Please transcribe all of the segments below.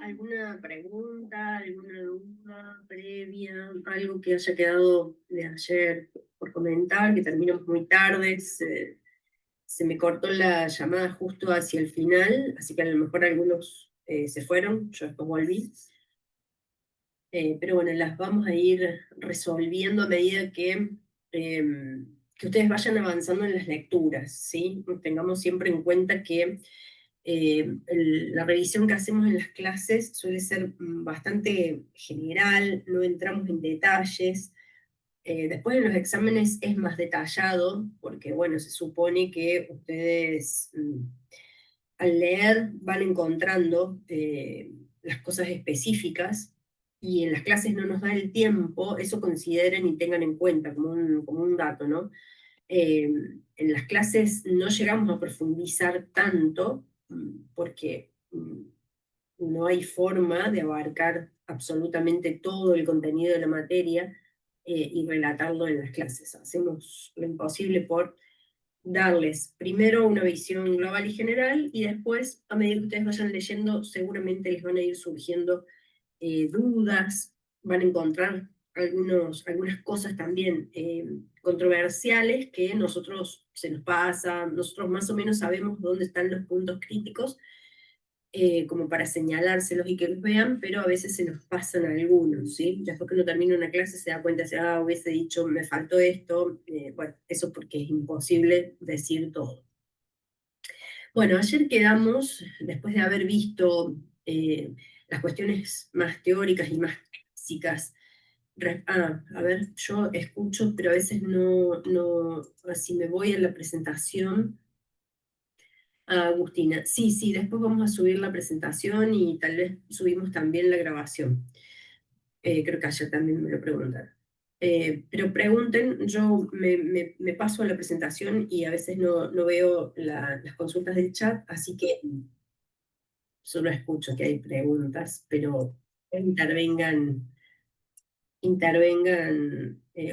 ¿Alguna pregunta, alguna duda previa, algo que haya quedado de ayer por comentar, que terminamos muy tarde? Se me cortó la llamada justo hacia el final, así que a lo mejor algunos se fueron, yo después volví. Pero bueno, las vamos a ir resolviendo a medida que ustedes vayan avanzando en las lecturas, ¿sí? Tengamos siempre en cuenta que la revisión que hacemos en las clases suele ser bastante general, no entramos en detalles. Después en los exámenes es más detallado, porque bueno, se supone que ustedes al leer van encontrando las cosas específicas y en las clases no nos da el tiempo, eso consideren y tengan en cuenta como un dato, ¿no? En las clases no llegamos a profundizar tanto porque no hay forma de abarcar absolutamente todo el contenido de la materia y relatarlo en las clases. Hacemos lo imposible por darles primero una visión global y general y después, a medida que ustedes vayan leyendo, seguramente les van a ir surgiendo dudas, van a encontrar algunas cosas también controversiales que nosotros se nos pasa, nosotros más o menos sabemos dónde están los puntos críticos, como para señalárselos y que los vean, pero a veces se nos pasan algunos, ¿sí? Después que uno termina una clase se da cuenta, hubiese dicho, me faltó esto, bueno, eso porque es imposible decir todo. Bueno, ayer quedamos, después de haber visto las cuestiones más teóricas y más físicas. A ver, yo escucho, pero a veces no, si me voy a la presentación. Agustina, sí, sí, después vamos a subir la presentación y tal vez subimos también la grabación. Creo que ayer también me lo preguntaron. Pero pregunten, yo me paso a la presentación y a veces no veo las consultas del chat, así que solo escucho que hay preguntas, pero intervengan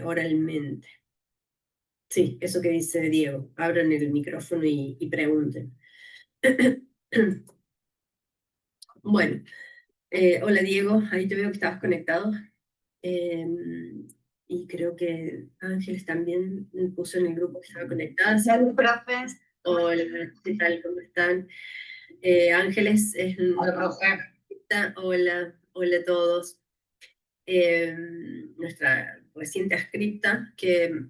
oralmente. Sí, eso que dice Diego, abran el micrófono y pregunten. Bueno, hola Diego, ahí te veo que estabas conectado. Eh, y creo que Ángeles también me puso en el grupo que estaba conectada. Hola, profe. Hola, ¿qué tal? ¿Cómo están? Ángeles es... Hola, profe. Hola, hola a todos. Nuestra reciente ascripta, que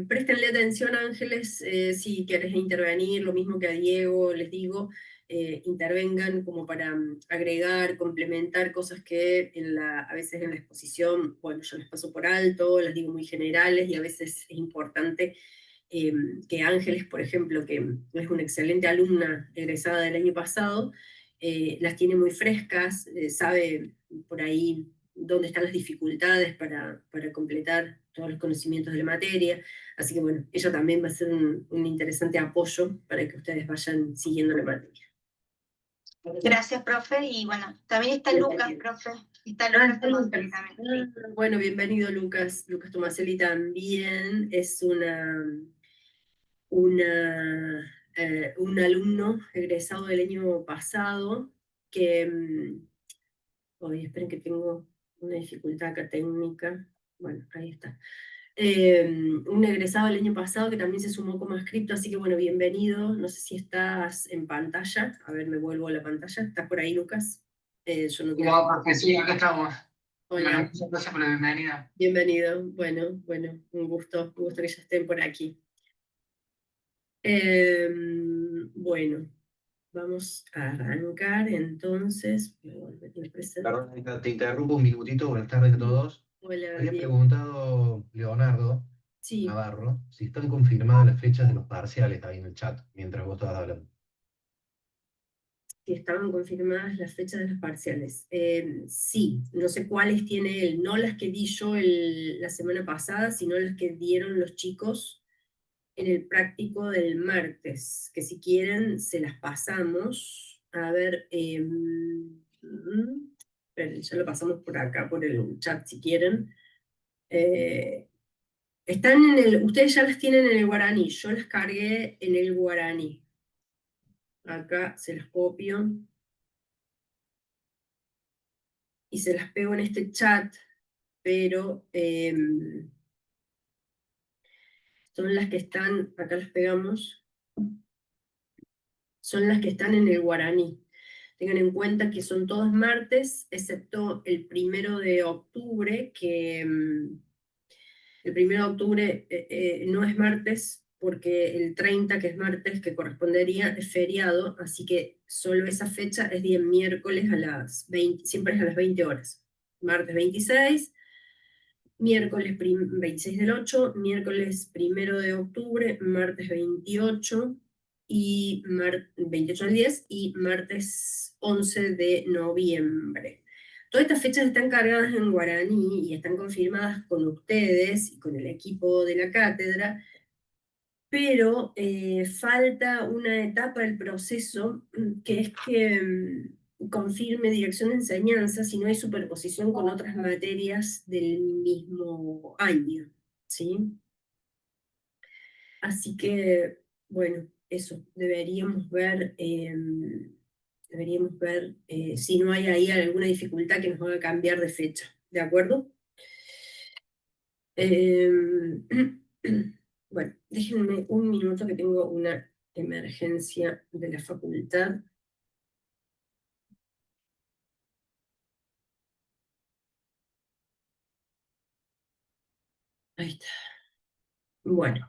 préstenle atención, Ángeles, si quieres intervenir, lo mismo que a Diego, les digo, intervengan como para agregar, complementar cosas que a veces en la exposición, bueno, yo les paso por alto, las digo muy generales y a veces es importante que Ángeles, por ejemplo, que es una excelente alumna egresada del año pasado, las tiene muy frescas, sabe por ahí dónde están las dificultades para completar todos los conocimientos de la materia. Así que bueno, ella también va a ser un interesante apoyo para que ustedes vayan siguiendo la materia. Gracias, profe. Y bueno, también está Lucas, profe. Está Lucas Tomaselli también. Bueno, bienvenido Lucas. Lucas Tomaselli también es un alumno egresado del año pasado que... Oye, esperen que tengo una dificultad acá técnica. Bueno, ahí está. Un egresado el año pasado que también se sumó como escrito, así que bueno, bienvenido. No sé si estás en pantalla. A ver, me vuelvo a la pantalla. ¿Estás por ahí, Lucas? Yo no te... Hola, profe. Sí, acá estamos. Hola. Bueno, muchas gracias por la bienvenida. Bienvenido. Bueno, un gusto que ya estén por aquí. Bueno, vamos a arrancar entonces. Perdón, te interrumpo un minutito. Buenas tardes a todos. Hola, Había Diego. preguntado Leonardo Sí. Navarro si están confirmadas las fechas de los parciales ahí en el chat, mientras vos estabas hablando. Que estaban confirmadas las fechas de los parciales. Sí, no sé cuáles tiene él, no las que di yo la semana pasada, sino las que dieron los chicos en el práctico del martes, que si quieren se las pasamos. A ver, esperen, ya lo pasamos por acá, por el chat si quieren. Están en ustedes ya las tienen en el guaraní, yo las cargué en el guaraní. Acá se las copio. Y se las pego en este chat, pero son las que están, acá las pegamos, son las que están en el guaraní. Tengan en cuenta que son todos martes, excepto el 1 de octubre, que el 1 de octubre no es martes, porque el 30, que es martes, que correspondería, es feriado, así que solo esa fecha es día miércoles a las 20, siempre es a las 20 horas. Martes 26, miércoles 26 del 8, miércoles 1 de octubre, martes 28, y 28 del 10 y martes 11 de noviembre. Todas estas fechas están cargadas en guaraní y están confirmadas con ustedes y con el equipo de la cátedra, pero falta una etapa del proceso, que es que confirme dirección de enseñanza si no hay superposición con otras materias del mismo año, ¿sí? Así que, bueno, eso, deberíamos ver si no hay ahí alguna dificultad que nos haga cambiar de fecha, ¿de acuerdo? Bueno, déjenme un minuto que tengo una emergencia de la facultad. Ahí está. Bueno,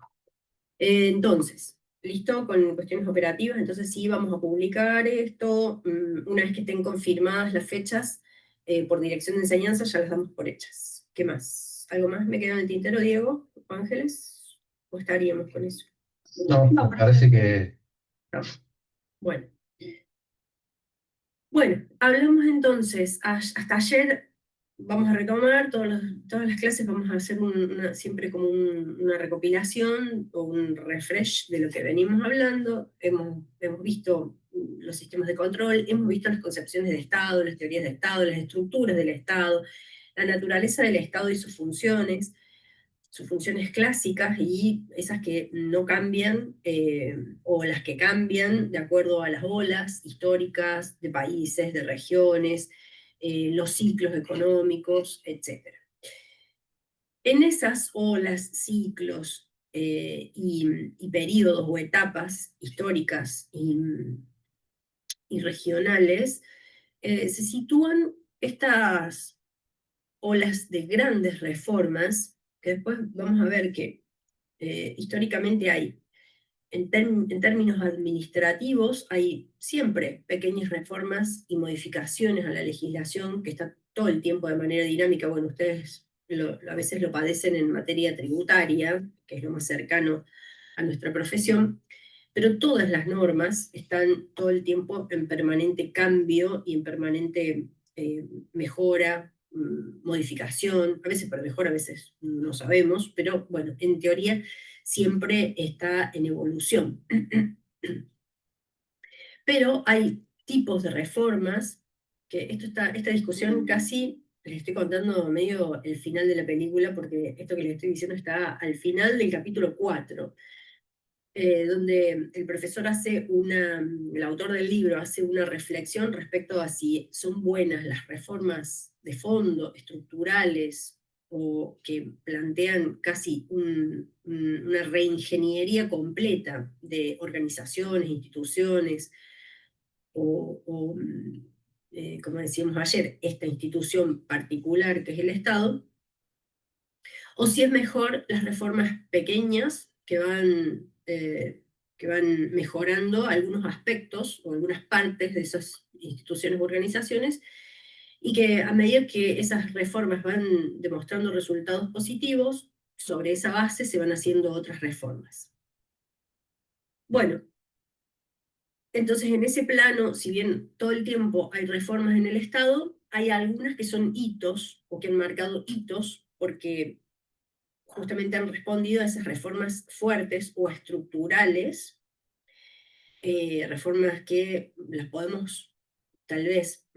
entonces, listo con cuestiones operativas. Entonces sí, vamos a publicar esto. Una vez que estén confirmadas las fechas por dirección de enseñanza, ya las damos por hechas. ¿Qué más? ¿Algo más me queda en el tintero, Diego? ¿Ángeles? ¿O estaríamos con eso? No, me parece que Bueno. Bueno, hablamos entonces, hasta ayer vamos a retomar todas las clases, vamos a hacer siempre como una recopilación o un refresh de lo que venimos hablando. Hemos visto los sistemas de control, hemos visto las concepciones de Estado, las teorías de Estado, las estructuras del Estado, la naturaleza del Estado y sus funciones clásicas y esas que no cambian, o las que cambian de acuerdo a las olas históricas de países, de regiones, los ciclos económicos, etc. En esas olas, ciclos y periodos o etapas históricas y regionales, se sitúan estas olas de grandes reformas, que después vamos a ver que históricamente hay, en términos administrativos, hay siempre pequeñas reformas y modificaciones a la legislación que está todo el tiempo de manera dinámica. Bueno, ustedes a veces lo padecen en materia tributaria, que es lo más cercano a nuestra profesión, pero todas las normas están todo el tiempo en permanente cambio y en permanente mejora, modificación, a veces para mejor, a veces no sabemos, pero bueno, en teoría siempre está en evolución. Pero hay tipos de reformas, que esta discusión casi les estoy contando medio el final de la película, porque esto que les estoy diciendo está al final del capítulo 4, donde el profesor el autor del libro hace una reflexión respecto a si son buenas las reformas de fondo, estructurales, o que plantean casi una reingeniería completa de organizaciones, instituciones, como decíamos ayer, esta institución particular que es el Estado, o si es mejor las reformas pequeñas que van mejorando algunos aspectos o algunas partes de esas instituciones o organizaciones, y que a medida que esas reformas van demostrando resultados positivos, sobre esa base se van haciendo otras reformas. Bueno, entonces en ese plano, si bien todo el tiempo hay reformas en el Estado, hay algunas que son hitos o que han marcado hitos porque justamente han respondido a esas reformas fuertes o estructurales, reformas que las podemos tal vez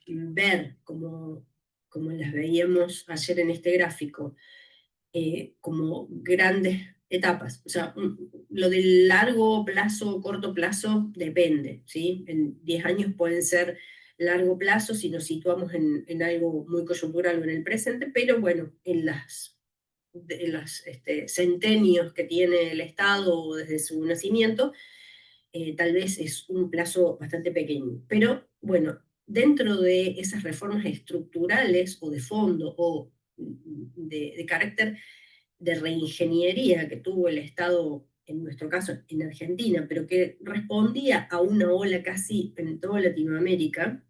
ver como las veíamos ayer en este gráfico, como grandes etapas. O sea, lo del largo plazo, corto plazo, depende, ¿sí? En 10 años pueden ser largo plazo si nos situamos en algo muy coyuntural o en el presente, pero bueno, en las centenios que tiene el Estado desde su nacimiento, tal vez es un plazo bastante pequeño. Pero bueno, dentro de esas reformas estructurales o de fondo o de carácter de reingeniería que tuvo el Estado, en nuestro caso en Argentina, pero que respondía a una ola casi en toda Latinoamérica,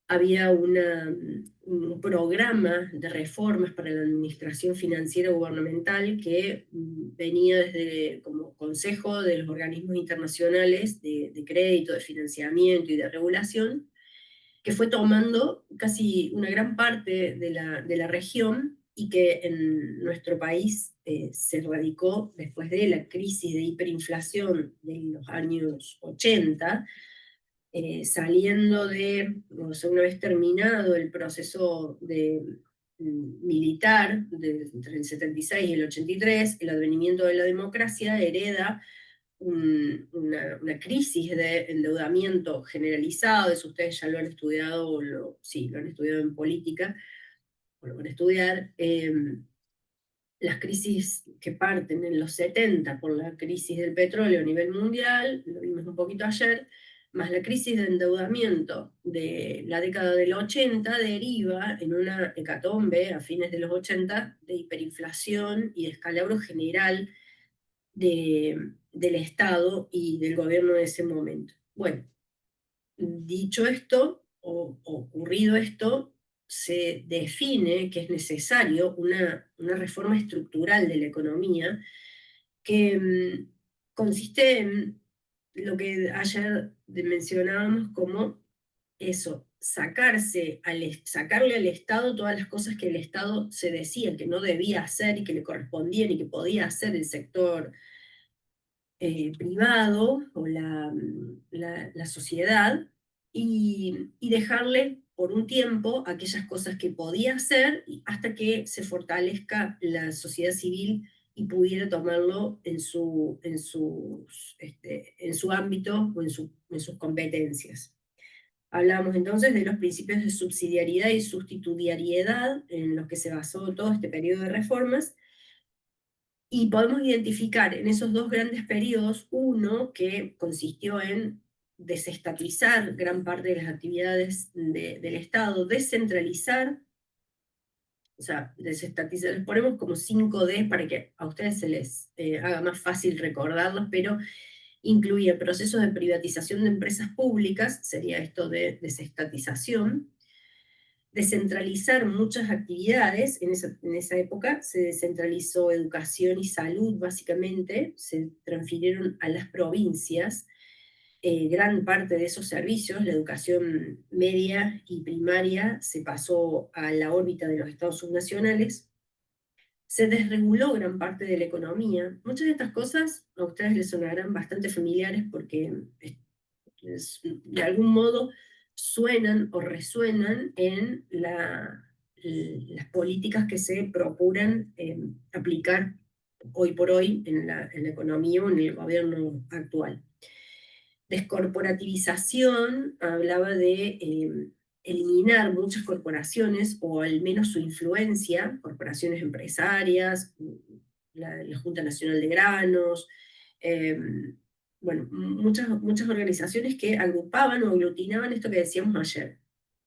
había un programa de reformas para la administración financiera gubernamental que venía desde como consejo de los organismos internacionales de crédito, de financiamiento y de regulación, que fue tomando casi una gran parte de la región y que en nuestro país se radicó después de la crisis de hiperinflación de los años 80, saliendo o sea, una vez terminado el proceso militar entre el 76 y el 83, el advenimiento de la democracia hereda una crisis de endeudamiento generalizado, eso ustedes ya lo han estudiado, sí, lo han estudiado en política, o lo van a estudiar. Las crisis que parten en los 70 por la crisis del petróleo a nivel mundial, lo vimos un poquito ayer, más la crisis de endeudamiento de la década del 80 deriva en una hecatombe a fines de los 80 de hiperinflación y descalabro general del Estado y del gobierno de ese momento. Bueno, dicho esto, o ocurrido esto, se define que es necesario una reforma estructural de la economía que consiste en lo que ayer mencionábamos como eso, sacarle al Estado todas las cosas que el Estado se decía que no debía hacer y que le correspondían y que podía hacer el sector privado o la sociedad, y dejarle por un tiempo aquellas cosas que podía hacer hasta que se fortalezca la sociedad civil y pudiera tomarlo en su ámbito o en sus competencias. Hablamos entonces de los principios de subsidiariedad y sustitutividad en los que se basó todo este periodo de reformas, y podemos identificar en esos dos grandes periodos, uno que consistió en desestatizar gran parte de las actividades del Estado, descentralizar, o sea, desestatizar, les ponemos como 5D para que a ustedes se les haga más fácil recordarlos, pero incluía procesos de privatización de empresas públicas, sería esto de desestatización, descentralizar muchas actividades. En esa época se descentralizó educación y salud, básicamente, se transfirieron a las provincias gran parte de esos servicios. La educación media y primaria se pasó a la órbita de los estados subnacionales. Se desreguló gran parte de la economía. Muchas de estas cosas a ustedes les sonarán bastante familiares porque de algún modo suenan o resuenan en las políticas que se procuran aplicar hoy por hoy en la economía o en el gobierno actual. Descorporativización hablaba de eliminar muchas corporaciones, o al menos su influencia, corporaciones empresarias, la Junta Nacional de Granos, bueno, muchas organizaciones que agrupaban o aglutinaban esto que decíamos ayer,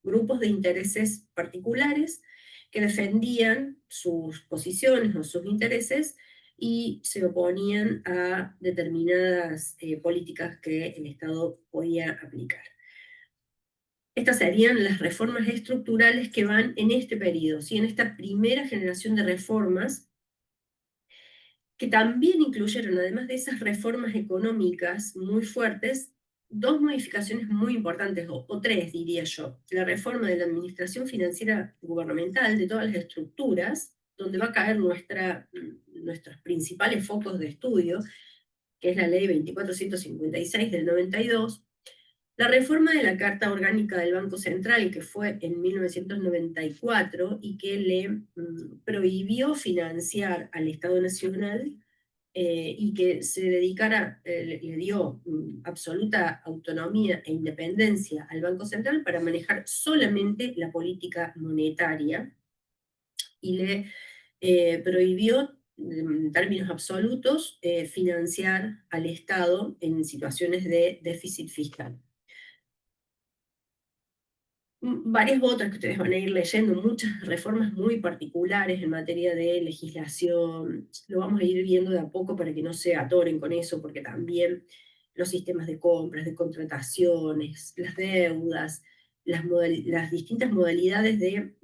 grupos de intereses particulares que defendían sus posiciones o sus intereses y se oponían a determinadas políticas que el Estado podía aplicar. Estas serían las reformas estructurales que van en este periodo, ¿sí? En esta primera generación de reformas, que también incluyeron, además de esas reformas económicas muy fuertes, dos modificaciones muy importantes, o tres diría yo. La reforma de la administración financiera gubernamental, de todas las estructuras, donde va a caer nuestros principales focos de estudio, que es la ley 2456 del 92, La reforma de la Carta Orgánica del Banco Central, que fue en 1994 y que le prohibió financiar al Estado Nacional y que se dedicara, le dio absoluta autonomía e independencia al Banco Central para manejar solamente la política monetaria y le prohibió en términos absolutos financiar al Estado en situaciones de déficit fiscal. Varias otras que ustedes van a ir leyendo, muchas reformas muy particulares en materia de legislación, lo vamos a ir viendo de a poco para que no se atoren con eso, porque también los sistemas de compras, de contrataciones, las deudas, las distintas modalidades de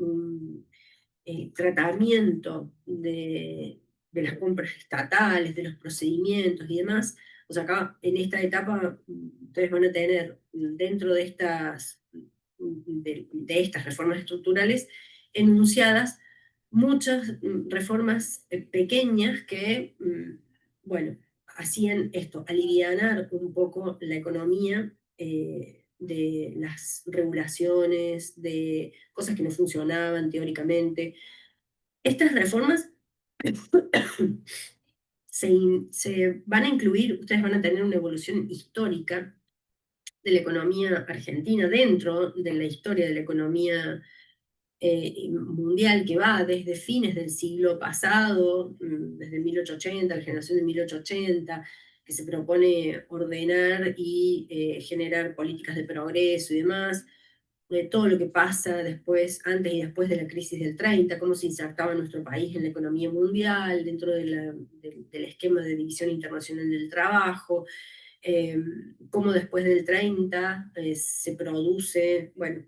tratamiento de las compras estatales, de los procedimientos y demás. O sea, acá en esta etapa ustedes van a tener dentro de estas reformas estructurales enunciadas muchas reformas pequeñas que, bueno, hacían esto, alivianar un poco la economía de las regulaciones, de cosas que no funcionaban teóricamente. Estas reformas se van a incluir, ustedes van a tener una evolución histórica de la economía argentina dentro de la historia de la economía mundial que va desde fines del siglo pasado, desde 1880, la generación de 1880, que se propone ordenar y generar políticas de progreso y demás, de todo lo que pasa después, antes y después de la crisis del 30, cómo se insertaba nuestro país en la economía mundial, dentro del esquema de división internacional del trabajo, cómo después del 30 se produce, bueno,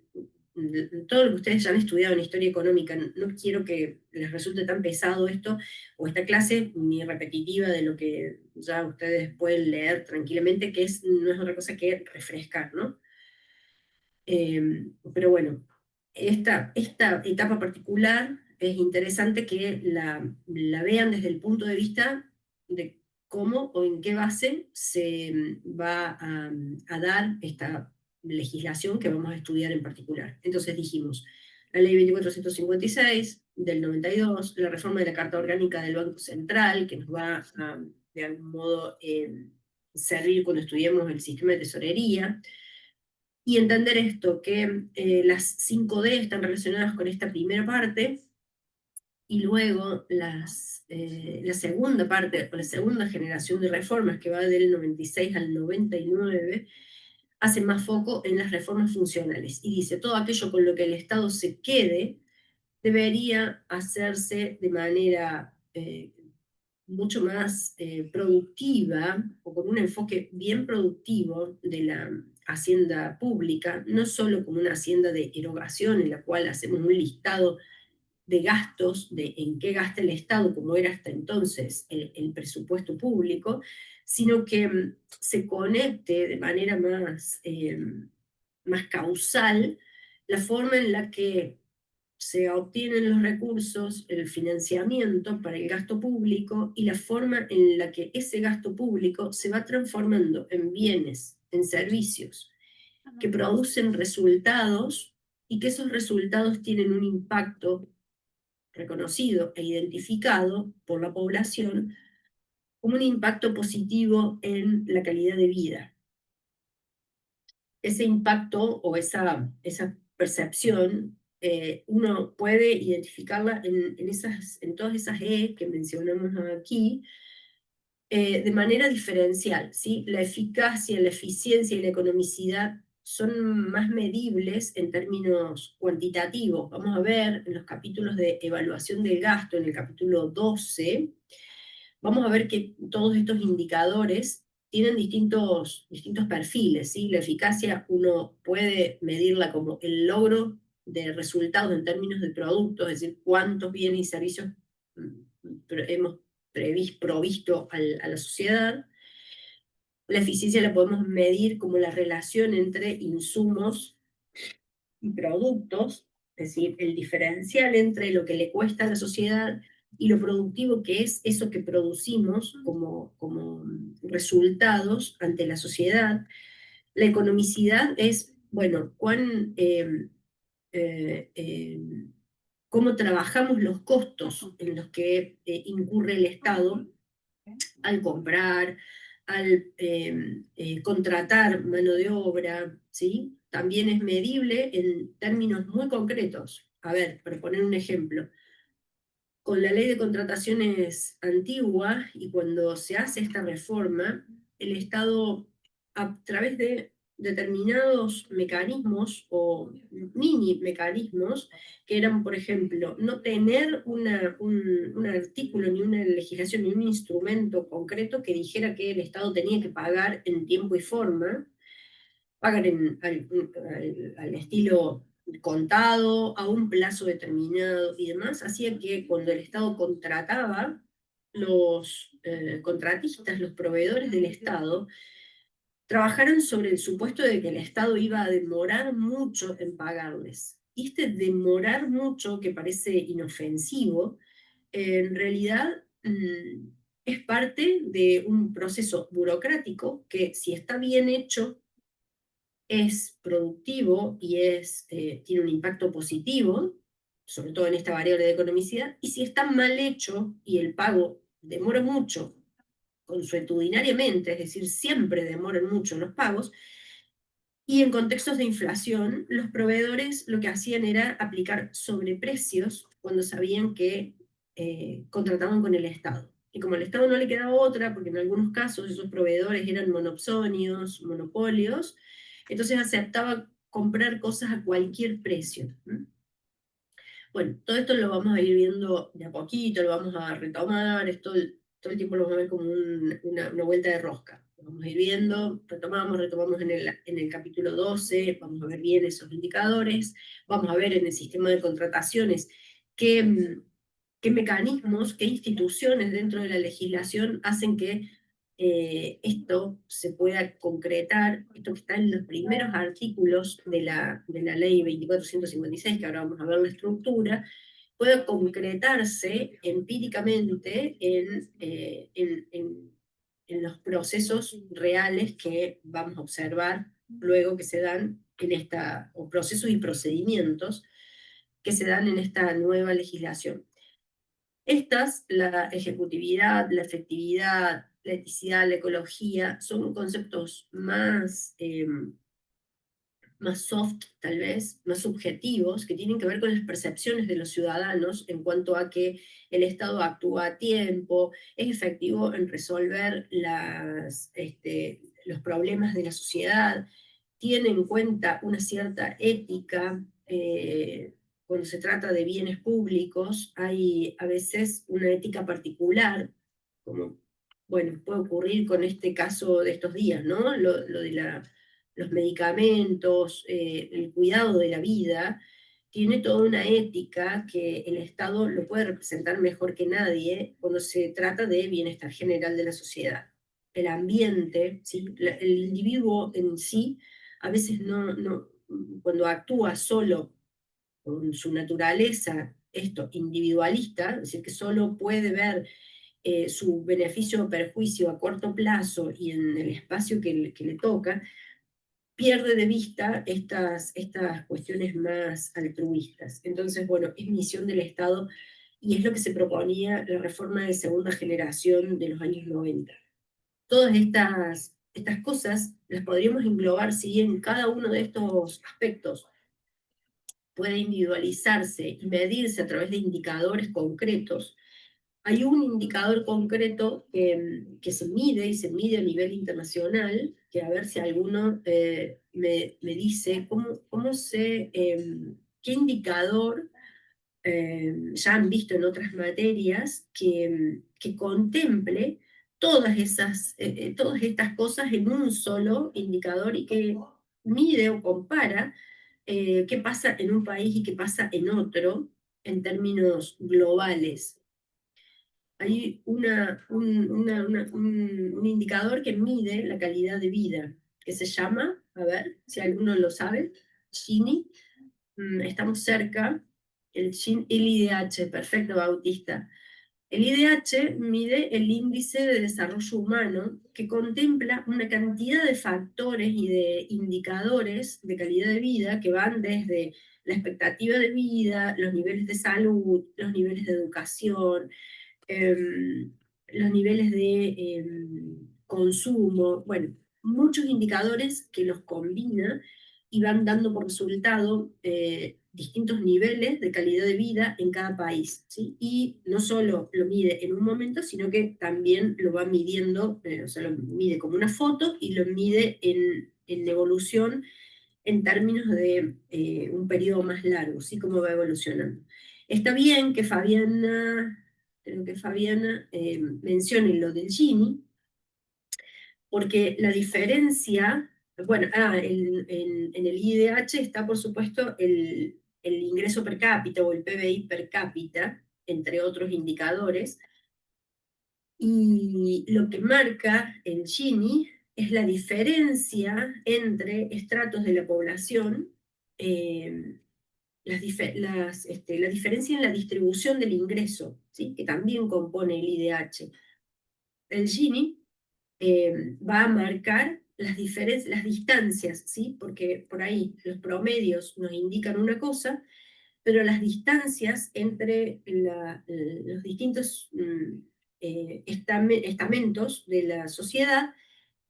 todo lo que ustedes ya han estudiado en historia económica. No quiero que les resulte tan pesado esto o esta clase, ni repetitiva de lo que ya ustedes pueden leer tranquilamente, que no es otra cosa que refrescar, ¿no? Pero bueno, esta etapa particular es interesante que la vean desde el punto de vista de cómo o en qué base se va a dar esta legislación que vamos a estudiar en particular. Entonces dijimos, la ley 2456 del 92, la reforma de la Carta Orgánica del Banco Central, que nos va a, de algún modo, servir cuando estudiemos el sistema de tesorería, y entender esto, que las 5D están relacionadas con esta primera parte, y luego la segunda parte, o la segunda generación de reformas, que va del 96 al 99, hace más foco en las reformas funcionales, y dice, todo aquello con lo que el Estado se quede, debería hacerse de manera mucho más productiva, o con un enfoque bien productivo de la hacienda pública, no solo como una hacienda de erogación en la cual hacemos un listado de gastos, de en qué gasta el Estado, como era hasta entonces el presupuesto público, sino que se conecte de manera más causal la forma en la que se obtienen los recursos, el financiamiento para el gasto público y la forma en la que ese gasto público se va transformando en bienes, en servicios, que producen resultados y que esos resultados tienen un impacto reconocido e identificado por la población como un impacto positivo en la calidad de vida. Ese impacto o esa percepción uno puede identificarla en todas esas E que mencionamos aquí, de manera diferencial, ¿sí? La eficacia, la eficiencia y la economicidad son más medibles en términos cuantitativos. Vamos a ver en los capítulos de evaluación del gasto, en el capítulo 12, vamos a ver que todos estos indicadores tienen distintos perfiles, ¿sí? La eficacia uno puede medirla como el logro de resultados en términos de productos, es decir, cuántos bienes y servicios hemos provisto a la sociedad. La eficiencia la podemos medir como la relación entre insumos y productos, es decir, el diferencial entre lo que le cuesta a la sociedad y lo productivo que es eso que producimos como resultados ante la sociedad. La economicidad es, bueno, cómo trabajamos los costos en los que incurre el Estado al comprar, al contratar mano de obra, ¿sí? También es medible en términos muy concretos. A ver, para poner un ejemplo, con la ley de contrataciones antigua y cuando se hace esta reforma, el Estado, a través de determinados mecanismos o mini mecanismos, que eran, por ejemplo, no tener un artículo, ni una legislación, ni un instrumento concreto que dijera que el Estado tenía que pagar en tiempo y forma, pagar al estilo contado, a un plazo determinado y demás, hacía que cuando el Estado contrataba, los contratistas, los proveedores del Estado, trabajaran sobre el supuesto de que el Estado iba a demorar mucho en pagarles. Y este demorar mucho, que parece inofensivo, en realidad es parte de un proceso burocrático que, si está bien hecho, es productivo y tiene un impacto positivo, sobre todo en esta variable de economicidad, y si está mal hecho y el pago demora mucho, consuetudinariamente, es decir, siempre demoran mucho los pagos, y en contextos de inflación, los proveedores lo que hacían era aplicar sobreprecios cuando sabían que contrataban con el Estado. Y como al Estado no le quedaba otra, porque en algunos casos esos proveedores eran monopsonios, monopolios, entonces aceptaba comprar cosas a cualquier precio. Bueno, todo esto lo vamos a ir viendo de a poquito, lo vamos a retomar, todo el tiempo lo vamos a ver como una vuelta de rosca. Lo vamos a ir viendo, retomamos en el capítulo 12, vamos a ver bien esos indicadores, vamos a ver en el sistema de contrataciones qué, qué mecanismos, qué instituciones dentro de la legislación hacen que esto se pueda concretar, esto que está en los primeros artículos de la ley 2456, que ahora vamos a ver la estructura, pueda concretarse empíricamente en los procesos reales que vamos a observar luego que se dan en esta, o procesos y procedimientos que se dan en esta nueva legislación. Estas, la ejecutividad, la efectividad, la eticidad, la ecología, son conceptos más soft, tal vez, más subjetivos, que tienen que ver con las percepciones de los ciudadanos en cuanto a que el Estado actúa a tiempo, es efectivo en resolver los problemas de la sociedad, tiene en cuenta una cierta ética. Cuando se trata de bienes públicos, hay a veces una ética particular, como, bueno, puede ocurrir con este caso de estos días, ¿no? Lo de los medicamentos, el cuidado de la vida, tiene toda una ética que el Estado lo puede representar mejor que nadie cuando se trata de bienestar general de la sociedad. El ambiente, ¿sí? El individuo en sí, a veces cuando actúa solo con su naturaleza, esto individualista, es decir, que solo puede ver su beneficio o perjuicio a corto plazo y en el espacio que le toca, pierde de vista estas cuestiones más altruistas. Entonces, bueno, es misión del Estado y es lo que se proponía la reforma de segunda generación de los años 90. Todas estas cosas las podríamos englobar si bien cada uno de estos aspectos puede individualizarse y medirse a través de indicadores concretos. Hay un indicador concreto que se mide y se mide a nivel internacional, que a ver si alguno me dice qué indicador ya han visto en otras materias que contemple todas estas cosas en un solo indicador y que mide o compara qué pasa en un país y qué pasa en otro en términos globales. Hay un indicador que mide la calidad de vida, que se llama, a ver si alguno lo sabe, Gini. Estamos cerca, el IDH, perfecto, Bautista. El IDH mide el índice de desarrollo humano, que contempla una cantidad de factores y de indicadores de calidad de vida que van desde la expectativa de vida, los niveles de salud, los niveles de educación, los niveles de consumo, bueno, muchos indicadores que los combina y van dando por resultado distintos niveles de calidad de vida en cada país, ¿sí? Y no solo lo mide en un momento, sino que también lo va midiendo, o sea, lo mide como una foto y lo mide en evolución en términos de un periodo más largo, ¿sí? Cómo va evolucionando. Está bien que Fabiana, creo que Fabiana mencione lo del Gini, porque la diferencia, bueno, en el IDH está por supuesto el ingreso per cápita o el PBI per cápita, entre otros indicadores, y lo que marca el Gini es la diferencia entre estratos de la población, la diferencia en la distribución del ingreso, ¿sí? Que también compone el IDH. El Gini va a marcar las distancias, ¿sí? Porque por ahí los promedios nos indican una cosa, pero las distancias entre los distintos estamentos de la sociedad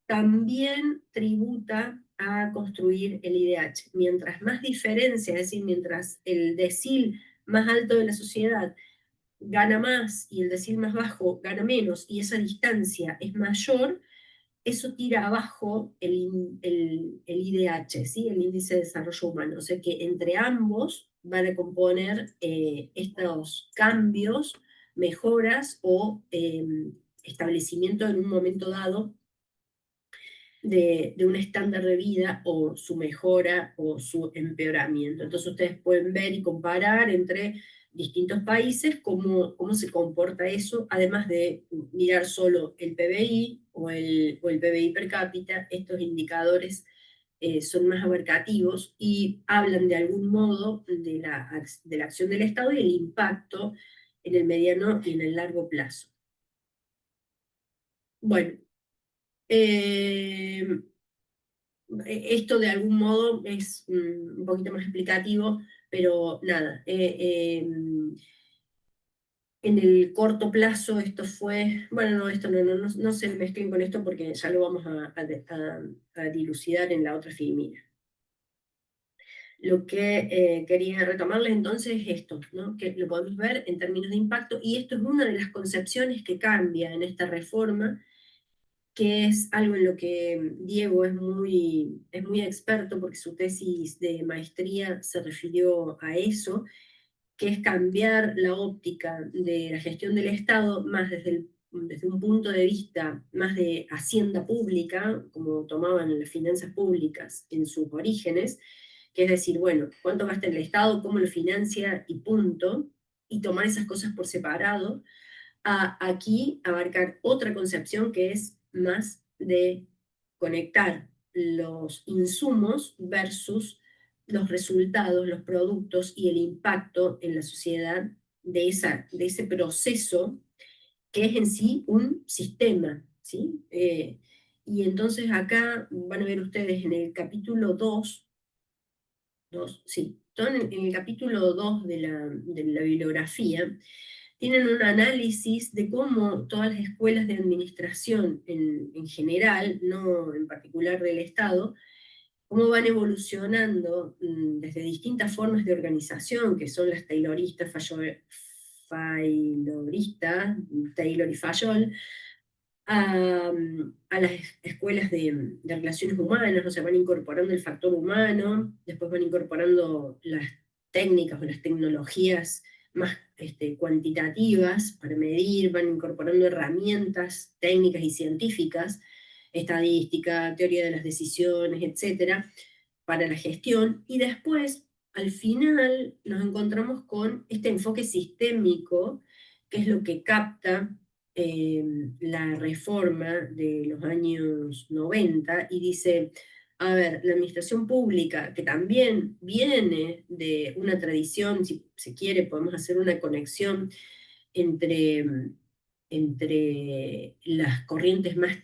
también tributa a construir el IDH. Mientras más diferencia, es decir, mientras el decil más alto de la sociedad gana más y el decil más bajo gana menos, y esa distancia es mayor, eso tira abajo el IDH, ¿sí? El índice de desarrollo humano. O sea que entre ambos van a componer estos cambios, mejoras o establecimiento en un momento dado de un estándar de vida o su mejora o su empeoramiento. Entonces ustedes pueden ver y comparar entre distintos países cómo se comporta eso, además de mirar solo el PBI o el PBI per cápita. Estos indicadores son más abarcativos y hablan de algún modo de la acción del Estado y el impacto en el mediano y en el largo plazo. Bueno, esto de algún modo es un poquito más explicativo, pero nada. En el corto plazo esto fue, bueno, no, esto no se mezclen con esto porque ya lo vamos a dilucidar en la otra filmina. Lo que quería retomarles entonces es esto, ¿no? Que lo podemos ver en términos de impacto, y esto es una de las concepciones que cambia en esta reforma, que es algo en lo que Diego es muy experto, porque su tesis de maestría se refirió a eso, que es cambiar la óptica de la gestión del Estado más desde un punto de vista más de hacienda pública, como tomaban las finanzas públicas en sus orígenes, que es decir, bueno, cuánto gasta el Estado, cómo lo financia y punto, y tomar esas cosas por separado, a aquí abarcar otra concepción que es más de conectar los insumos versus los resultados, los productos y el impacto en la sociedad de ese proceso que es en sí un sistema, ¿sí? Y entonces acá van a ver ustedes en el capítulo 2, sí, en el capítulo 2 de la bibliografía, tienen un análisis de cómo todas las escuelas de administración en general, no en particular del Estado, cómo van evolucionando desde distintas formas de organización, que son las tayloristas, fayloristas, Taylor y Fayol, a las escuelas de relaciones humanas, o sea, van incorporando el factor humano, después van incorporando las técnicas o las tecnologías más cuantitativas para medir, van incorporando herramientas técnicas y científicas, estadística, teoría de las decisiones, etcétera, para la gestión, y después, al final, nos encontramos con este enfoque sistémico, que es lo que capta la reforma de los años 90 y dice, a ver, la administración pública, que también viene de una tradición, si se quiere, podemos hacer una conexión entre las corrientes más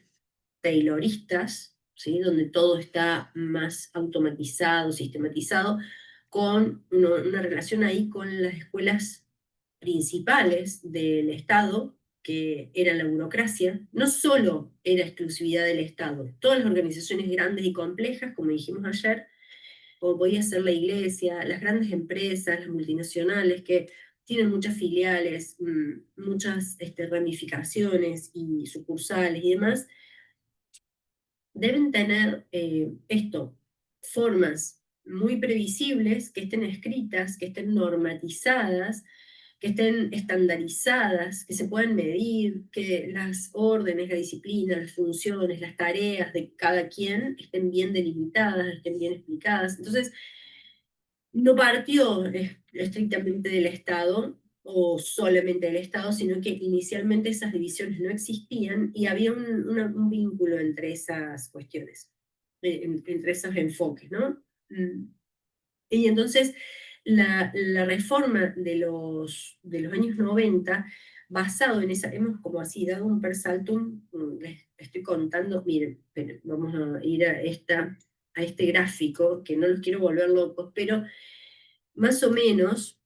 tayloristas, ¿sí? Donde todo está más automatizado, sistematizado, con una relación ahí con las escuelas principales del Estado, que era la burocracia. No solo era exclusividad del Estado, todas las organizaciones grandes y complejas, como dijimos ayer, como podía ser la iglesia, las grandes empresas, las multinacionales que tienen muchas filiales, muchas ramificaciones y sucursales y demás, deben tener formas muy previsibles, que estén escritas, que estén normatizadas, que estén estandarizadas, que se puedan medir, que las órdenes, la disciplina, las funciones, las tareas de cada quien estén bien delimitadas, estén bien explicadas. Entonces, no partió estrictamente del Estado o solamente del Estado, sino que inicialmente esas divisiones no existían y había un vínculo entre esas cuestiones, entre esos enfoques, ¿no? Y entonces la reforma de los años 90, basado en esa, hemos como así dado un per saltum, les estoy contando, miren, pero vamos a ir a este gráfico, que no los quiero volver locos, pero más o menos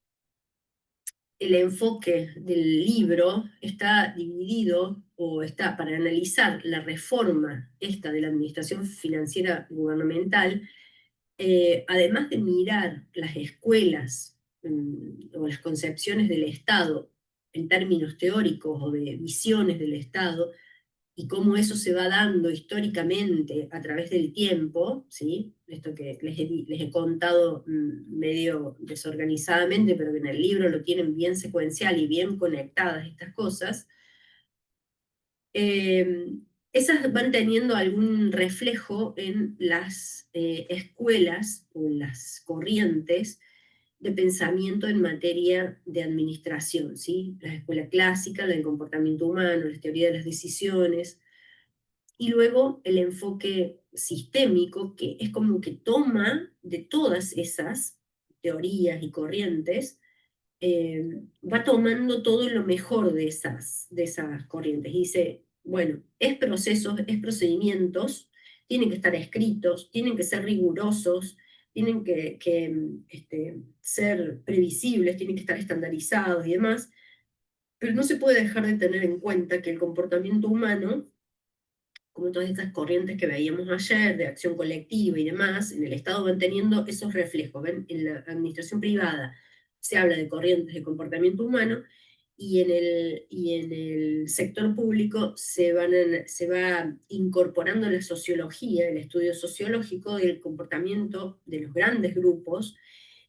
el enfoque del libro está dividido o está para analizar la reforma esta de la administración financiera gubernamental, además de mirar las escuelas o las concepciones del Estado en términos teóricos o de visiones del Estado, y cómo eso se va dando históricamente a través del tiempo, ¿sí? Esto que les he contado medio desorganizadamente, pero que en el libro lo tienen bien secuencial y bien conectadas estas cosas, esas van teniendo algún reflejo en las escuelas o en las corrientes de pensamiento en materia de administración, ¿sí? La escuela clásica, la del comportamiento humano, la teoría de las decisiones, y luego el enfoque sistémico, que es como que toma de todas esas teorías y corrientes, va tomando todo lo mejor de esas corrientes. Y dice, bueno, es procesos, es procedimientos, tienen que estar escritos, tienen que ser rigurosos, tienen que ser previsibles, tienen que estar estandarizados y demás, pero no se puede dejar de tener en cuenta que el comportamiento humano, como todas estas corrientes que veíamos ayer, de acción colectiva y demás, en el Estado van teniendo esos reflejos. ¿Ven? En la administración privada se habla de corrientes de comportamiento humano, y en el sector público se va incorporando la sociología, el estudio sociológico del comportamiento de los grandes grupos,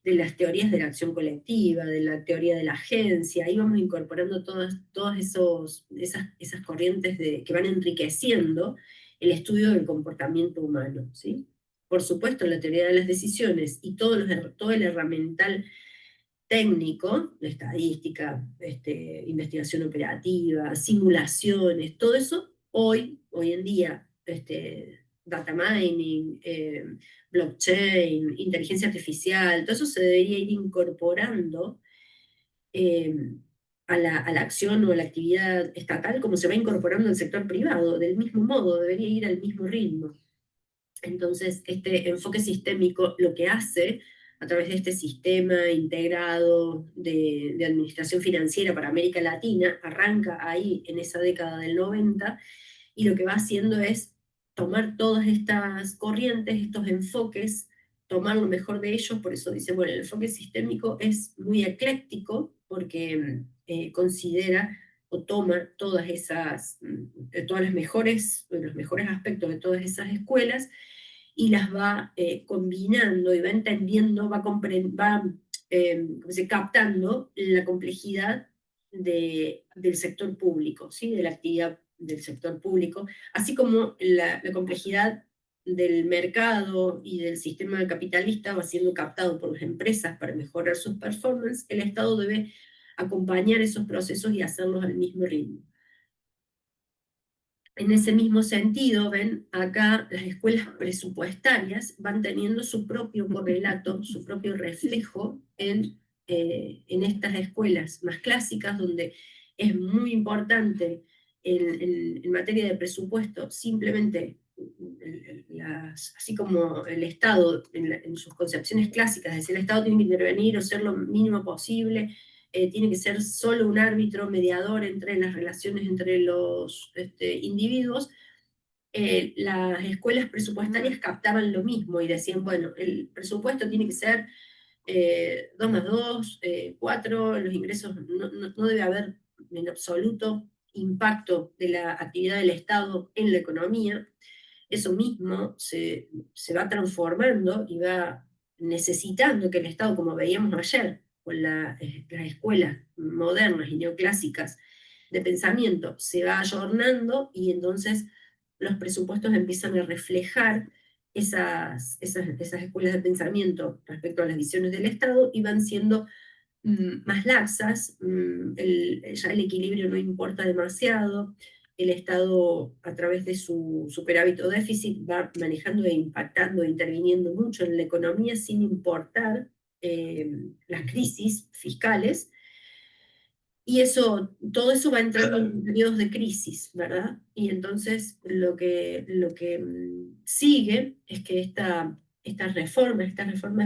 de las teorías de la acción colectiva, de la teoría de la agencia. Ahí vamos incorporando todas esas corrientes que van enriqueciendo el estudio del comportamiento humano, ¿sí? Por supuesto, la teoría de las decisiones y todo el herramental técnico, de estadística, investigación operativa, simulaciones, todo eso, hoy en día, data mining, blockchain, inteligencia artificial, todo eso se debería ir incorporando eh, a la acción o a la actividad estatal, como se va incorporando el sector privado, del mismo modo, debería ir al mismo ritmo. Entonces, este enfoque sistémico lo que hace, a través de este sistema integrado de administración financiera para América Latina, arranca ahí en esa década del 90, y lo que va haciendo es tomar todas estas corrientes, estos enfoques, tomar lo mejor de ellos. Por eso dice, bueno, el enfoque sistémico es muy ecléctico, porque considera o toma todas los mejores aspectos de todas esas escuelas, y las va combinando y va entendiendo, va captando la complejidad del sector público, ¿sí? De la actividad del sector público, así como la complejidad del mercado y del sistema capitalista va siendo captado por las empresas para mejorar sus performances. El Estado debe acompañar esos procesos y hacerlos al mismo ritmo. En ese mismo sentido, ven, acá las escuelas presupuestarias van teniendo su propio correlato, su propio reflejo en estas escuelas más clásicas, donde es muy importante en materia de presupuesto, simplemente, así como el Estado, en sus concepciones clásicas, es decir, el Estado tiene que intervenir o ser lo mínimo posible, tiene que ser solo un árbitro mediador entre las relaciones entre los individuos. Las escuelas presupuestarias captaban lo mismo y decían, bueno, el presupuesto tiene que ser 2 más 2, 4, los ingresos, no debe haber en absoluto impacto de la actividad del Estado en la economía. Eso mismo se va transformando y va necesitando que el Estado, como veíamos ayer, con las escuelas modernas y neoclásicas de pensamiento, se va ayornando y entonces los presupuestos empiezan a reflejar esas escuelas de pensamiento respecto a las visiones del Estado y van siendo más laxas, ya el equilibrio no importa demasiado, el Estado a través de su superávit o déficit va manejando e impactando, e interviniendo mucho en la economía sin importar las crisis fiscales, y todo eso va entrando en periodos de crisis, ¿verdad? Y entonces lo que sigue es que estas reformas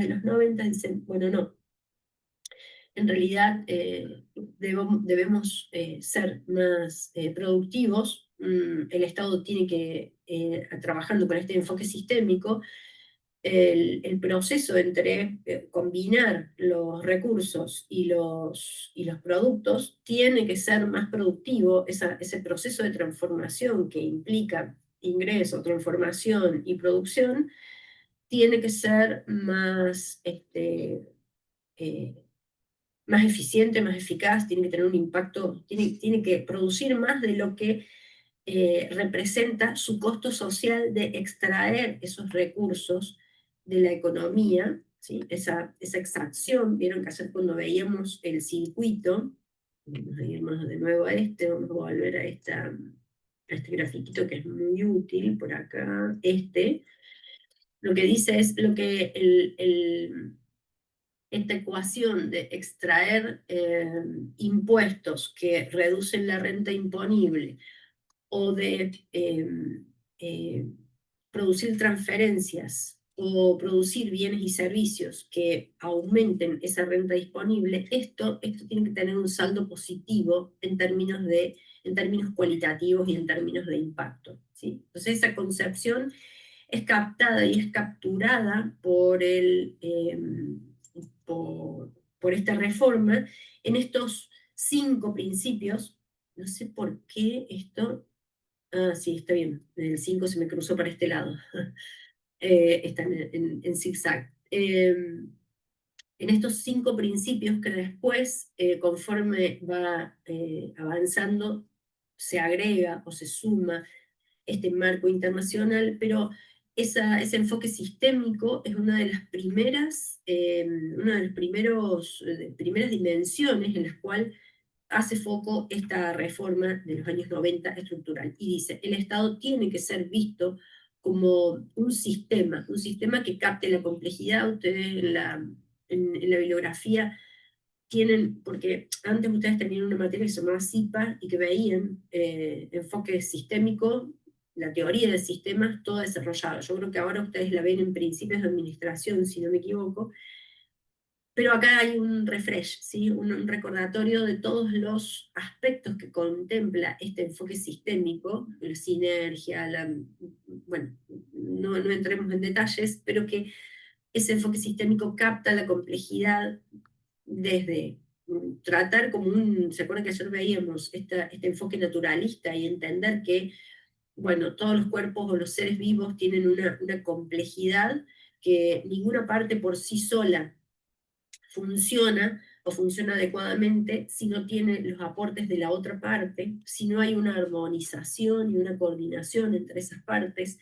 de los 90 dicen, bueno, no, en realidad debemos ser más productivos. El Estado tiene que, trabajando con este enfoque sistémico, el proceso entre combinar los recursos y los productos tiene que ser más productivo, ese proceso de transformación que implica ingreso, transformación y producción, tiene que ser eh, más eficiente, más eficaz, tiene que tener un impacto, tiene que producir más de lo que representa su costo social de extraer esos recursos de la economía, ¿sí? Esa exacción, vieron que hacer cuando veíamos el circuito, vamos a irnos de nuevo a vamos a volver a este grafiquito que es muy útil por acá, lo que dice es lo que esta ecuación de extraer impuestos que reducen la renta imponible o de producir transferencias o producir bienes y servicios que aumenten esa renta disponible, esto tiene que tener un saldo positivo en términos cualitativos y en términos de impacto, ¿sí? Entonces esa concepción es captada y es capturada por esta reforma en estos 5 principios. No sé por qué esto. Ah, sí, está bien. El 5 se me cruzó para este lado. Están en zigzag. En estos 5 principios que después, conforme va avanzando, se agrega o se suma este marco internacional, pero ese enfoque sistémico es una de las primeras dimensiones en las cuales hace foco esta reforma de los años 90 estructural. Y dice, el Estado tiene que ser visto como un sistema que capte la complejidad. Ustedes en la bibliografía tienen, porque antes ustedes tenían una materia que se llamaba CIPA y que veían enfoque sistémico, la teoría del sistema, toda desarrollada. Yo creo que ahora ustedes la ven en principios de administración, si no me equivoco, pero acá hay un refresh, ¿sí? un recordatorio de todos los aspectos que contempla este enfoque sistémico, la sinergia, bueno, no entremos en detalles, pero que ese enfoque sistémico capta la complejidad desde tratar como ¿se acuerdan que ayer veíamos este enfoque naturalista y entender que, bueno, todos los cuerpos o los seres vivos tienen una complejidad que ninguna parte por sí sola funciona o funciona adecuadamente si no tiene los aportes de la otra parte, si no hay una armonización y una coordinación entre esas partes,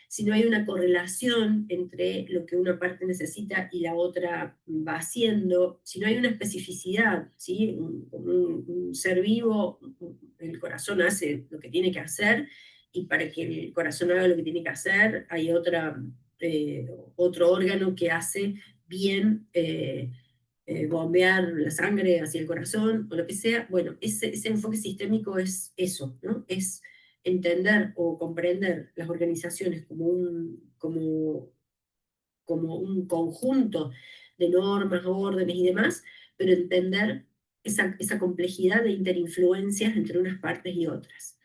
si no hay una correlación entre lo que una parte necesita y la otra va haciendo, si no hay una especificidad, ¿sí? Un ser vivo, el corazón hace lo que tiene que hacer, y para que el corazón haga lo que tiene que hacer, hay otro órgano que hace bien bombear la sangre hacia el corazón o lo que sea. Bueno, ese enfoque sistémico es eso, ¿no? Es entender o comprender las organizaciones como un conjunto de normas, órdenes y demás, pero entender esa complejidad de interinfluencias entre unas partes y otras.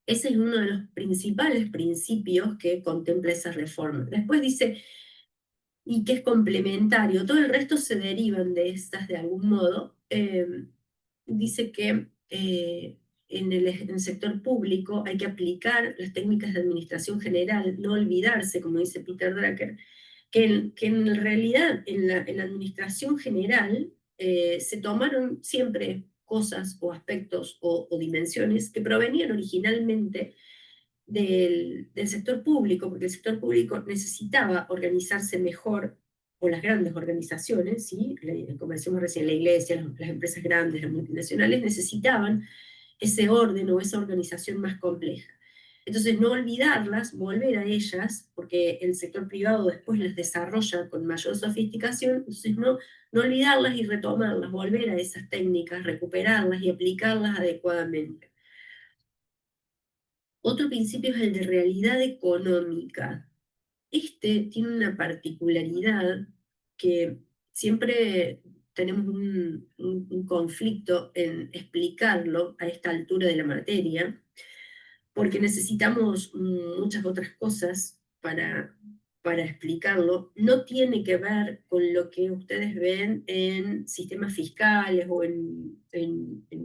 Ese es uno de los principales principios que contempla esa reforma. Después dice, y que es complementario, todo el resto se derivan de estas de algún modo. Dice que en el sector público hay que aplicar las técnicas de administración general, no olvidarse, como dice Peter Drucker, que en realidad en la administración general se tomaron siempre cosas o aspectos o dimensiones que provenían originalmente del sector público, porque el sector público necesitaba organizarse mejor, o las grandes organizaciones, ¿sí? Como decíamos recién, la iglesia, las empresas grandes, las multinacionales, necesitaban ese orden o esa organización más compleja. Entonces, no olvidarlas, volver a ellas, porque el sector privado después las desarrolla con mayor sofisticación, entonces no olvidarlas y retomarlas, volver a esas técnicas, recuperarlas y aplicarlas adecuadamente. Otro principio es el de realidad económica. Este tiene una particularidad que siempre tenemos un conflicto en explicarlo a esta altura de la materia, porque necesitamos muchas otras cosas para explicarlo. No tiene que ver con lo que ustedes ven en sistemas fiscales o en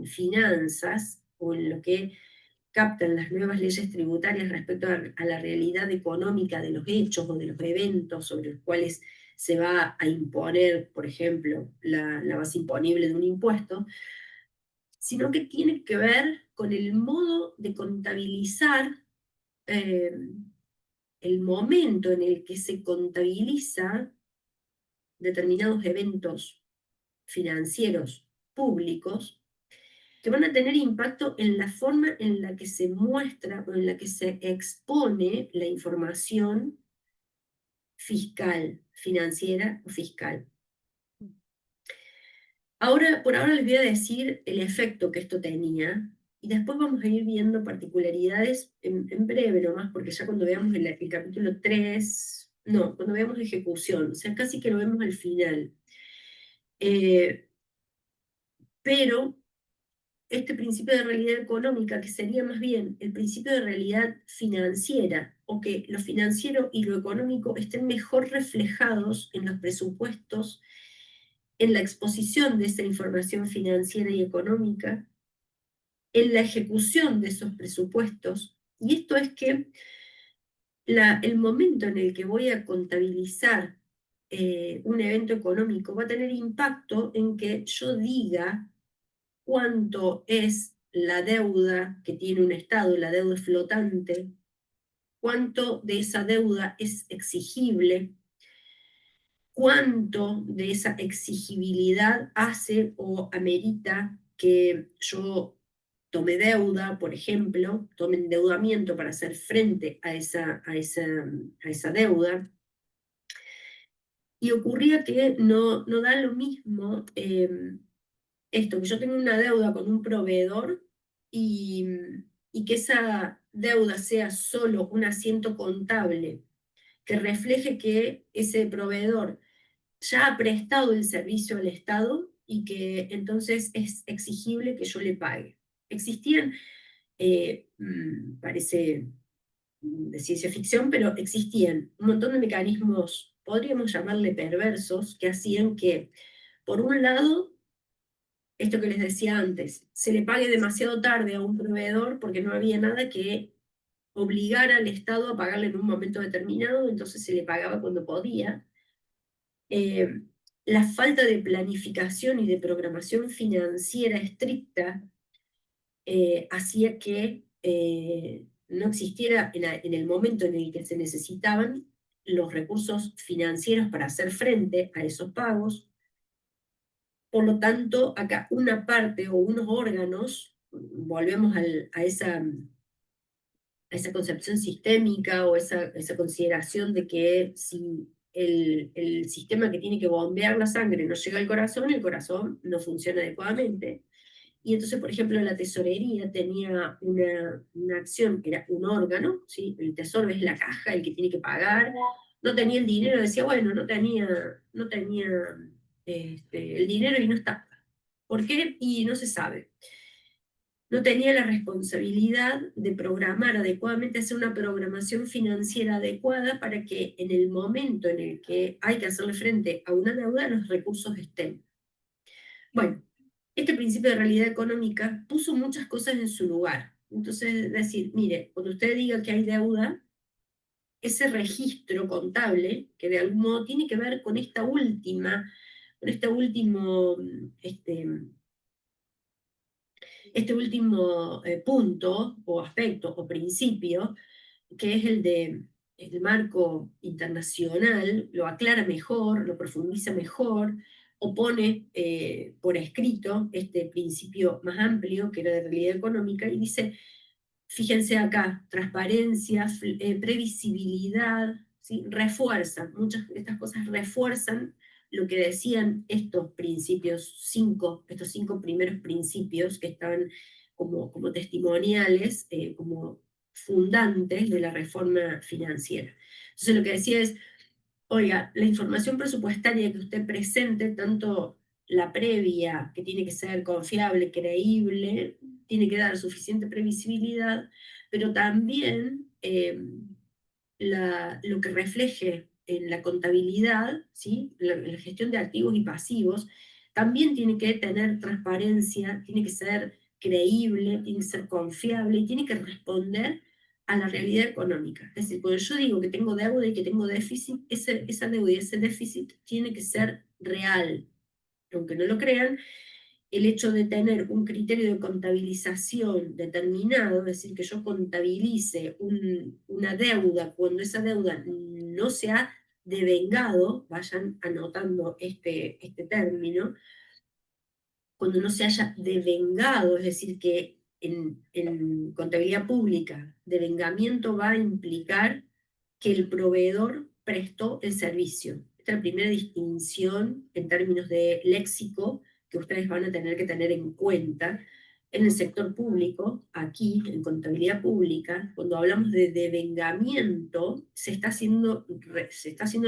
finanzas, o en lo que captan las nuevas leyes tributarias respecto a la realidad económica de los hechos o de los eventos sobre los cuales se va a imponer, por ejemplo, la base imponible de un impuesto, sino que tiene que ver con el modo de contabilizar eh, el momento en el que se contabiliza determinados eventos financieros públicos que van a tener impacto en la forma en la que se muestra o en la que se expone la información fiscal, financiera o fiscal. Ahora, por ahora les voy a decir el efecto que esto tenía, y después vamos a ir viendo particularidades en breve nomás, porque ya cuando veamos el capítulo 3, no, cuando veamos ejecución, o sea, casi que lo vemos al final. Pero este principio de realidad económica, que sería más bien el principio de realidad financiera, o que lo financiero y lo económico estén mejor reflejados en los presupuestos, en la exposición de esa información financiera y económica, en la ejecución de esos presupuestos. Y esto es que el momento en el que voy a contabilizar un evento económico va a tener impacto en que yo diga cuánto es la deuda que tiene un Estado, la deuda flotante, cuánto de esa deuda es exigible, cuánto de esa exigibilidad hace o amerita que yo tome deuda, por ejemplo, tome endeudamiento para hacer frente a esa deuda. Y ocurría que no da lo mismo esto, que yo tengo una deuda con un proveedor y, y que esa deuda sea solo un asiento contable que refleje que ese proveedor ya ha prestado el servicio al Estado y que entonces es exigible que yo le pague. Existían, parece de ciencia ficción, pero existían un montón de mecanismos, podríamos llamarle perversos, que hacían que, por un lado, esto que les decía antes, se le pague demasiado tarde a un proveedor porque no había nada que obligara al Estado a pagarle en un momento determinado, entonces se le pagaba cuando podía. La falta de planificación y de programación financiera estricta hacía que no existiera en el momento en el que se necesitaban los recursos financieros para hacer frente a esos pagos. Por lo tanto, acá una parte o unos órganos, volvemos a esa concepción sistémica o esa consideración de que si el sistema que tiene que bombear la sangre no llega al corazón, el corazón no funciona adecuadamente. Y entonces, por ejemplo, la tesorería tenía una acción que era un órgano, ¿sí? El tesoro es la caja, el que tiene que pagar. No tenía el dinero, decía, bueno, no tenía el dinero y no está. ¿Por qué? Y no se sabe. No tenía la responsabilidad de programar adecuadamente, hacer una programación financiera adecuada para que en el momento en el que hay que hacerle frente a una deuda, los recursos estén. Bueno, este principio de realidad económica puso muchas cosas en su lugar. Entonces, decir, mire, cuando usted diga que hay deuda, ese registro contable, que de algún modo tiene que ver con con este último punto o aspecto o principio, que es el marco internacional, lo aclara mejor, lo profundiza mejor, o pone por escrito este principio más amplio, que era de realidad económica, y dice, fíjense acá, transparencia, previsibilidad, ¿sí? Refuerzan, muchas de estas cosas refuerzan lo que decían estos principios, estos 5 primeros principios que estaban como testimoniales, como fundantes de la reforma financiera. Entonces lo que decía es, oiga, la información presupuestaria que usted presente, tanto la previa, que tiene que ser confiable, creíble, tiene que dar suficiente previsibilidad, pero también lo que refleje en la contabilidad, ¿sí? La gestión de activos y pasivos, también tiene que tener transparencia, tiene que ser creíble, tiene que ser confiable y tiene que responder a la realidad económica. Es decir, cuando yo digo que tengo deuda y que tengo déficit, esa deuda y ese déficit tiene que ser real. Aunque no lo crean, el hecho de tener un criterio de contabilización determinado, es decir, que yo contabilice una deuda cuando esa deuda no se ha devengado, vayan anotando este término, cuando no se haya devengado, es decir, que en contabilidad pública, devengamiento va a implicar que el proveedor prestó el servicio. Esta es la primera distinción en términos de léxico que ustedes van a tener que tener en cuenta. En el sector público, aquí en contabilidad pública, cuando hablamos de devengamiento, se está haciendo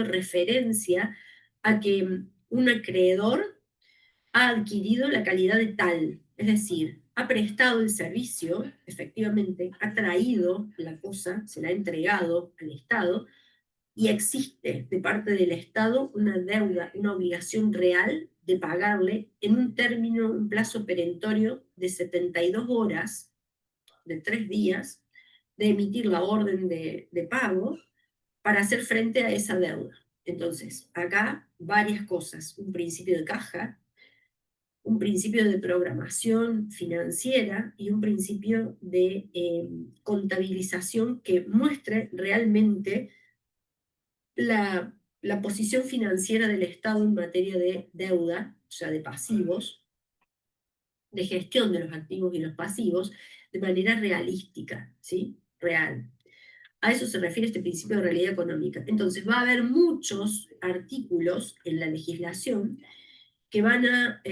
referencia a que un acreedor ha adquirido la calidad de tal, es decir, ha prestado el servicio, efectivamente, ha traído la cosa, se la ha entregado al Estado, y existe de parte del Estado una deuda, una obligación real de pagarle en un término, un plazo perentorio de 72 horas, de 3 días, de emitir la orden de pago para hacer frente a esa deuda. Entonces, acá varias cosas, un principio de caja, un principio de programación financiera y un principio de contabilización que muestre realmente la posición financiera del Estado en materia de deuda, o sea, de pasivos, de gestión de los activos y los pasivos, de manera realística, ¿sí? Real. A eso se refiere este principio de realidad económica. Entonces, va a haber muchos artículos en la legislación que van a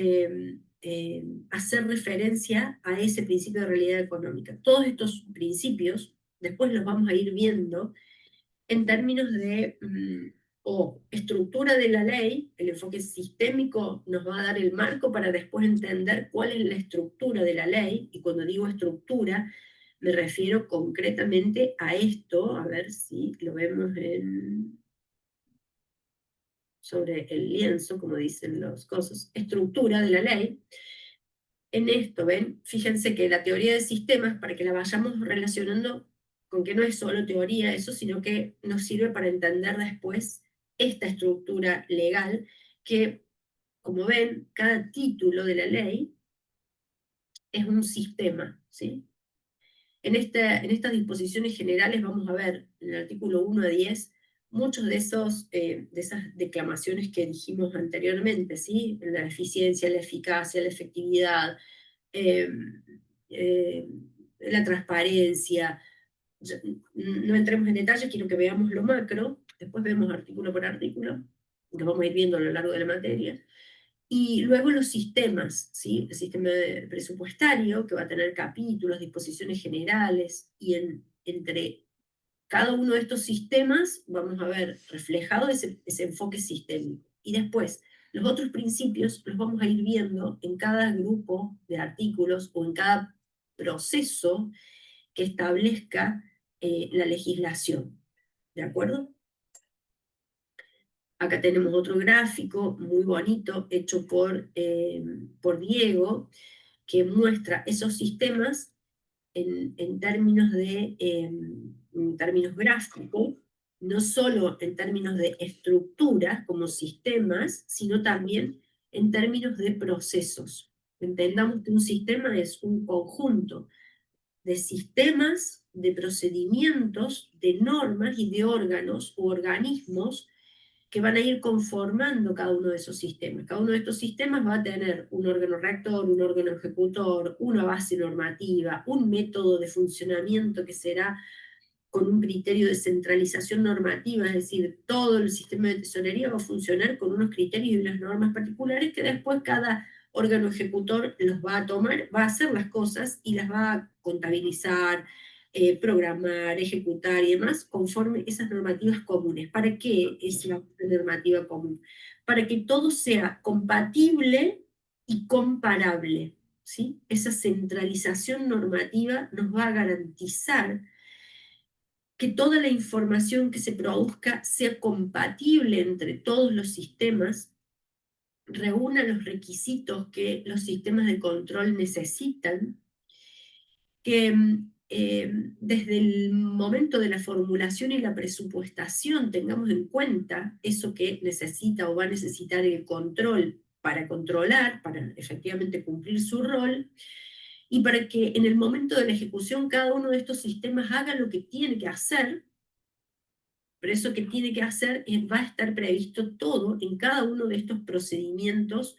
hacer referencia a ese principio de realidad económica. Todos estos principios, después los vamos a ir viendo en términos de o estructura de la ley, el enfoque sistémico nos va a dar el marco para después entender cuál es la estructura de la ley, y cuando digo estructura, me refiero concretamente a esto, a ver si lo vemos sobre el lienzo, como dicen los cosas, estructura de la ley. En esto, ¿ven? Fíjense que la teoría de sistemas, para que la vayamos relacionando con que no es solo teoría eso, sino que nos sirve para entender después esta estructura legal que, como ven, cada título de la ley es un sistema, ¿sí? En estas disposiciones generales vamos a ver en el artículo 1 a 10 muchos de esas declamaciones que dijimos anteriormente, ¿sí? La eficiencia, la eficacia, la efectividad, eh, eh, la transparencia. No entremos en detalles, quiero que veamos lo macro, Después vemos artículo por artículo, que vamos a ir viendo a lo largo de la materia. Y luego los sistemas, ¿sí? El sistema presupuestario, que va a tener capítulos, disposiciones generales, y entre cada uno de estos sistemas vamos a ver reflejado ese enfoque sistémico. Y después, los otros principios los vamos a ir viendo en cada grupo de artículos o en cada proceso que establezca la legislación. ¿De acuerdo? Acá tenemos otro gráfico muy bonito hecho por Diego, que muestra esos sistemas en términos en términos gráficos, no solo en términos de estructuras como sistemas, sino también en términos de procesos. Entendamos que un sistema es un conjunto de sistemas, de procedimientos, de normas y de órganos u organismos que van a ir conformando cada uno de esos sistemas. Cada uno de estos sistemas va a tener un órgano rector, un órgano ejecutor, una base normativa, un método de funcionamiento que será con un criterio de centralización normativa, es decir, todo el sistema de tesorería va a funcionar con unos criterios y unas normas particulares que después cada órgano ejecutor los va a tomar, va a hacer las cosas y las va a contabilizar, programar, ejecutar y demás conforme esas normativas comunes. ¿Para qué es la normativa común? Para que todo sea compatible y comparable, ¿sí? Esa centralización normativa nos va a garantizar que toda la información que se produzca sea compatible entre todos los sistemas, reúna los requisitos que los sistemas de control necesitan, que desde el momento de la formulación y la presupuestación tengamos en cuenta eso que necesita o va a necesitar el control para controlar, para efectivamente cumplir su rol, y para que en el momento de la ejecución cada uno de estos sistemas haga lo que tiene que hacer. Pero eso que tiene que hacer va a estar previsto todo en cada uno de estos procedimientos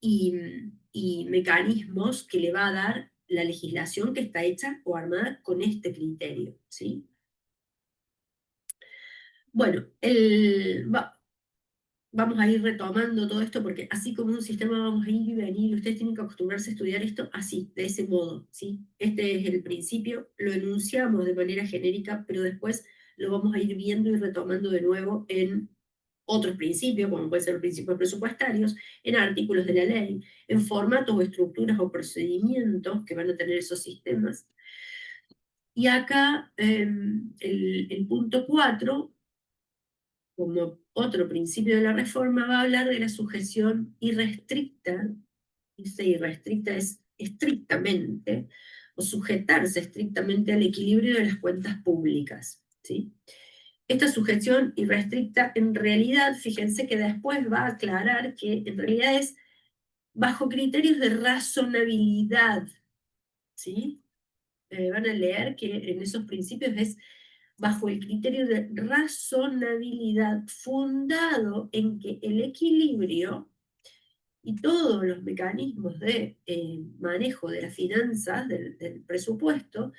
y, y mecanismos que le va a dar la legislación que está hecha o armada con este criterio, ¿sí? Bueno, vamos a ir retomando todo esto porque así como un sistema vamos a ir y venir, ustedes tienen que acostumbrarse a estudiar esto así, de ese modo, ¿sí? Este es el principio, lo enunciamos de manera genérica, pero después lo vamos a ir viendo y retomando de nuevo en otros principios, como pueden ser los principios presupuestarios, en artículos de la ley, en formatos o estructuras o procedimientos que van a tener esos sistemas. Y acá el punto 4, como otro principio de la reforma, va a hablar de la sujeción irrestricta. Dice irrestricta es estrictamente, o sujetarse estrictamente al equilibrio de las cuentas públicas, ¿sí? Esta sujeción irrestricta, en realidad, fíjense que después va a aclarar que en realidad es bajo criterios de razonabilidad, ¿sí? Van a leer que en esos principios es bajo el criterio de razonabilidad, fundado en que el equilibrio y todos los mecanismos de manejo de las finanzas, del presupuesto,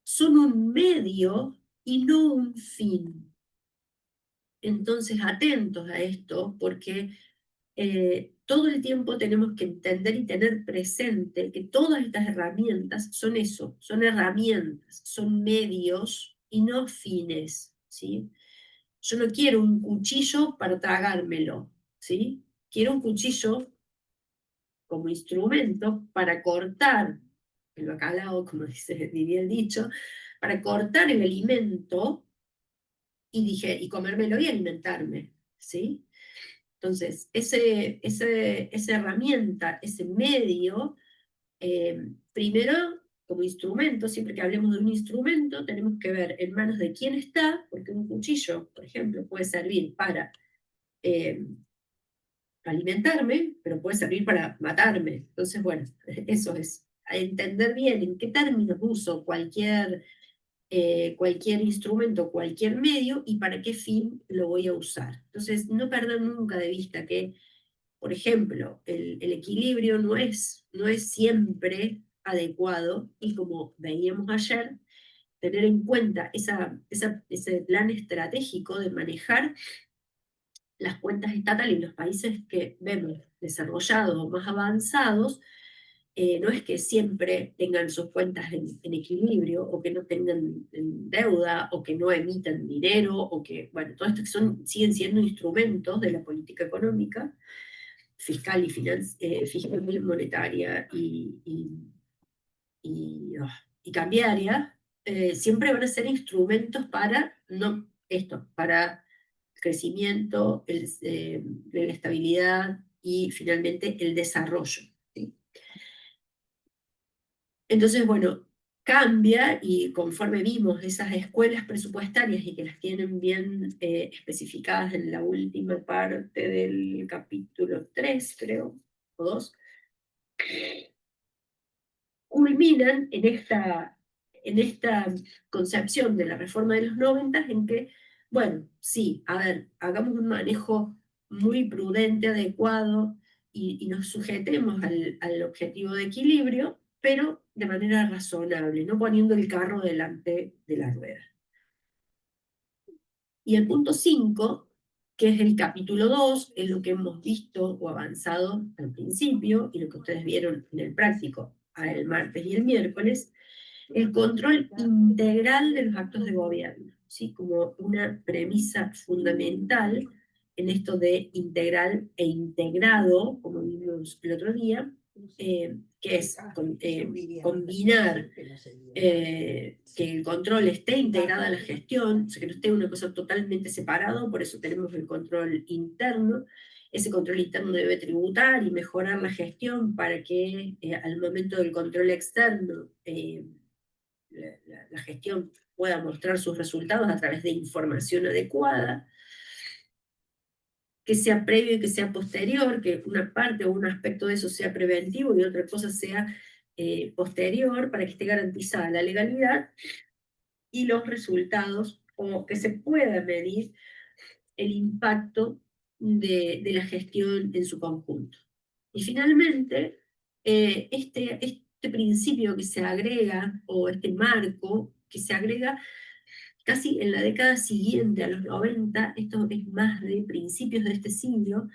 son un medio y no un fin. Entonces, atentos a esto, porque todo el tiempo tenemos que entender y tener presente que todas estas herramientas son eso, son herramientas, son medios y no fines, ¿sí? Yo no quiero un cuchillo para tragármelo, ¿sí? Quiero un cuchillo como instrumento para cortar el bacalao, como diría el dicho, para cortar el alimento y comérmelo y alimentarme, ¿sí? Entonces, esa herramienta, ese medio, primero, como instrumento, siempre que hablemos de un instrumento, tenemos que ver en manos de quién está, porque un cuchillo, por ejemplo, puede servir para alimentarme, pero puede servir para matarme. Entonces, bueno, eso es, a entender bien en qué términos uso cualquier instrumento, cualquier medio y para qué fin lo voy a usar. Entonces, no perder nunca de vista que, por ejemplo, el equilibrio no es siempre adecuado y como veíamos ayer, tener en cuenta ese plan estratégico de manejar las cuentas estatales en los países que vemos desarrollados o más avanzados, no es que siempre tengan sus cuentas en equilibrio, o que no tengan deuda, o que no emitan dinero, o que, bueno, todo esto siguen siendo instrumentos de la política económica, fiscal fiscal y monetaria y cambiaria, siempre van a ser instrumentos para, no esto, para crecimiento, la estabilidad y finalmente el desarrollo. ¿Sí? Entonces, bueno, cambia, y conforme vimos esas escuelas presupuestarias y que las tienen bien especificadas en la última parte del capítulo 3, creo, o 2, culminan en esta concepción de la reforma de los 90 en que, bueno, sí, a ver, hagamos un manejo muy prudente, adecuado, y nos sujetemos al objetivo de equilibrio, pero de manera razonable, no poniendo el carro delante de la rueda. Y el punto 5, que es el capítulo 2, es lo que hemos visto o avanzado al principio, y lo que ustedes vieron en el práctico el martes y el miércoles, el control integral de los actos de gobierno, ¿sí? Como una premisa fundamental en esto de integral e integrado, como vimos el otro día, que es combinar que el control esté integrado a la gestión, o sea, que no esté una cosa totalmente separada, por eso tenemos el control interno. Ese control interno debe tributar y mejorar la gestión para que al momento del control externo la gestión pueda mostrar sus resultados a través de información adecuada, que sea previo y que sea posterior, que una parte o un aspecto de eso sea preventivo y otra cosa sea posterior, para que esté garantizada la legalidad y los resultados, o que se pueda medir el impacto de la gestión en su conjunto. Y finalmente, este principio que se agrega, o este marco que se agrega casi en la década siguiente a los 90, esto es más de principios de este siglo,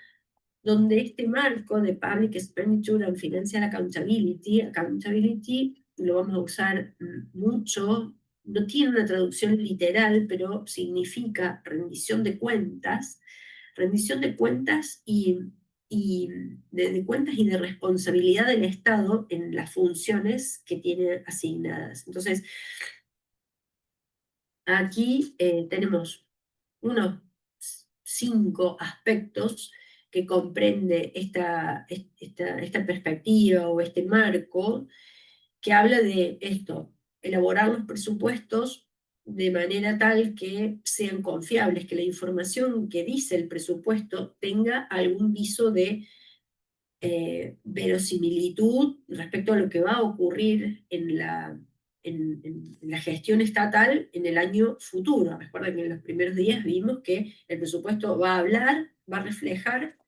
donde este marco de Public Expenditure and Financial Accountability lo vamos a usar mucho, no tiene una traducción literal, pero significa rendición de cuentas de cuentas y de responsabilidad del Estado en las funciones que tiene asignadas. Entonces, aquí tenemos unos 5 aspectos que comprende esta perspectiva o este marco, que habla de esto: elaborar los presupuestos de manera tal que sean confiables, que la información que dice el presupuesto tenga algún viso de verosimilitud respecto a lo que va a ocurrir en la gestión estatal en el año futuro. Recuerden que en los primeros días vimos que el presupuesto va a hablar, va a reflejar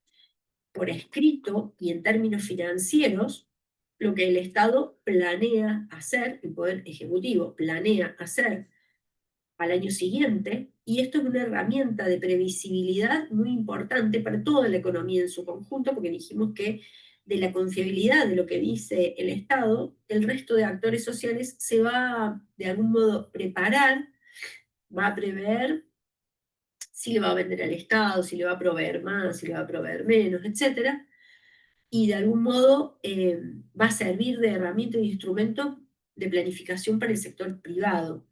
por escrito y en términos financieros lo que el Estado planea hacer, el Poder Ejecutivo planea hacer al año siguiente, y esto es una herramienta de previsibilidad muy importante para toda la economía en su conjunto, porque dijimos que de la confiabilidad de lo que dice el Estado, el resto de actores sociales se va de algún modo preparar, va a prever si le va a vender al Estado, si le va a proveer más, si le va a proveer menos, etc. Y de algún modo va a servir de herramienta e instrumento de planificación para el sector privado.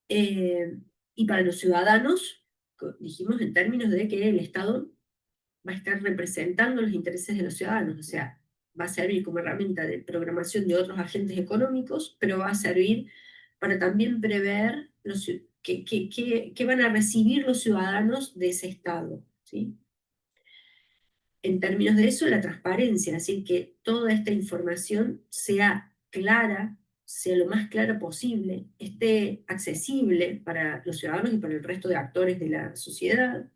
Y para los ciudadanos, dijimos en términos de que el Estado va a estar representando los intereses de los ciudadanos, o sea, va a servir como herramienta de programación de otros agentes económicos, pero va a servir para también prever qué van a recibir los ciudadanos de ese Estado, ¿sí? En términos de eso, la transparencia, es decir, que toda esta información sea clara, sea lo más clara posible, esté accesible para los ciudadanos y para el resto de actores de la sociedad.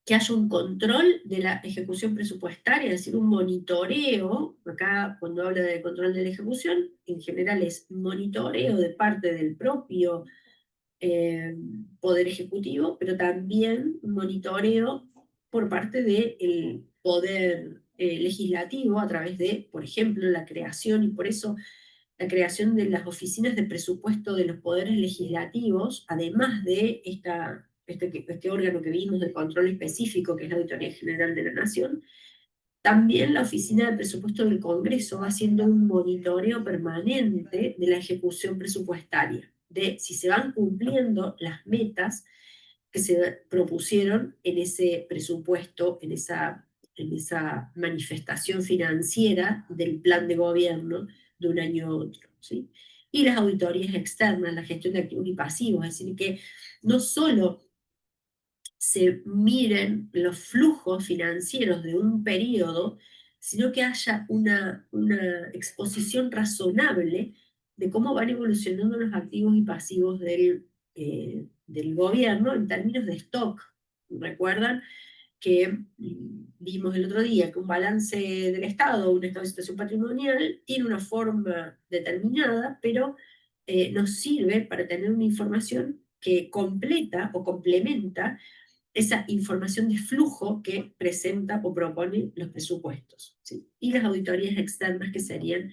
que haya un control de la ejecución presupuestaria, es decir, un monitoreo. Acá cuando habla de control de la ejecución, en general es monitoreo de parte del propio Poder Ejecutivo, pero también monitoreo por parte del Poder Legislativo a través de, por ejemplo, la creación, y por eso la creación de las oficinas de presupuesto de los poderes legislativos, además de este órgano que vimos de control específico, que es la Auditoría General de la Nación. También la Oficina de Presupuesto del Congreso va haciendo un monitoreo permanente de la ejecución presupuestaria, de si se van cumpliendo las metas que se propusieron en ese presupuesto, en esa manifestación financiera del plan de gobierno de un año a otro, ¿sí? Y las auditorías externas, la gestión de activos y pasivos, es decir, que no solo se miren los flujos financieros de un periodo, sino que haya una exposición razonable de cómo van evolucionando los activos y pasivos del gobierno en términos de stock. ¿Recuerdan que vimos el otro día que un balance del Estado, un estado de situación patrimonial, tiene una forma determinada, pero nos sirve para tener una información que completa o complementa esa información de flujo que presenta o propone los presupuestos, ¿sí? Y las auditorías externas, que serían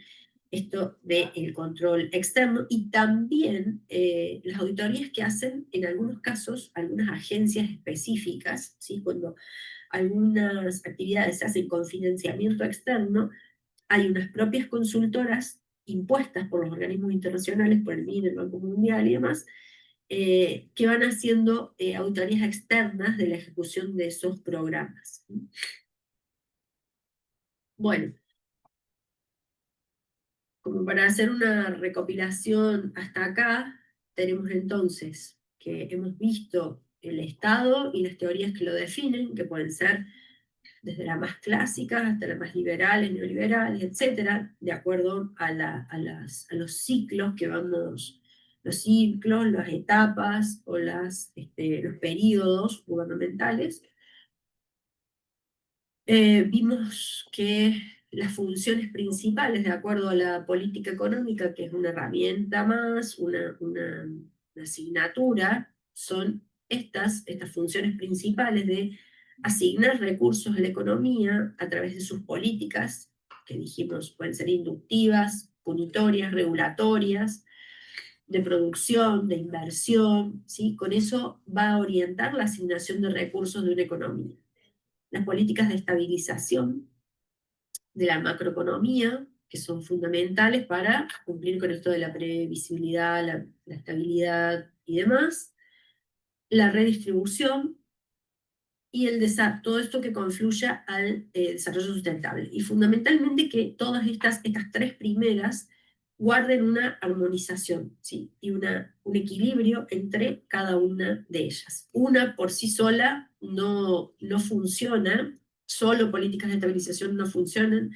esto del control externo, y también las auditorías que hacen en algunos casos algunas agencias específicas, ¿sí? Cuando algunas actividades se hacen con financiamiento externo, hay unas propias consultoras impuestas por los organismos internacionales, por el MIDE, el Banco Mundial y demás, que van haciendo auditorías externas de la ejecución de esos programas. Bueno, como para hacer una recopilación hasta acá, tenemos entonces que hemos visto el Estado y las teorías que lo definen, que pueden ser desde las más clásicas hasta las más liberales, neoliberales, etcétera, de acuerdo a los ciclos que vamos, los ciclos, las etapas o los periodos gubernamentales. Vimos que las funciones principales, de acuerdo a la política económica, que es una herramienta más, una asignatura, son estas funciones principales de asignar recursos a la economía a través de sus políticas, que dijimos pueden ser inductivas, punitorias, regulatorias, de producción, de inversión, ¿sí? Con eso va a orientar la asignación de recursos de una economía. Las políticas de estabilización de la macroeconomía, que son fundamentales para cumplir con esto de la previsibilidad, la estabilidad y demás, la redistribución y todo esto que confluya al desarrollo sustentable. Y fundamentalmente que todas estas tres primeras guarden una armonización, ¿sí? Y un equilibrio entre cada una de ellas. Una por sí sola no funciona, solo políticas de estabilización no funcionan,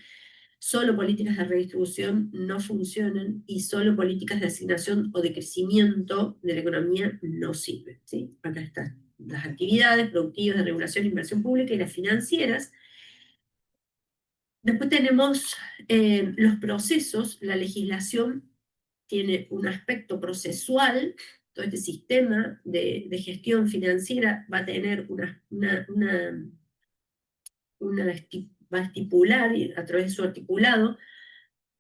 solo políticas de redistribución no funcionan, y solo políticas de asignación o de crecimiento de la economía no sirven, ¿sí? Acá están las actividades productivas de regulación, inversión pública y las financieras. Después tenemos los procesos. La legislación tiene un aspecto procesual. Todo este sistema de gestión financiera va a tener va a estipular, a través de su articulado,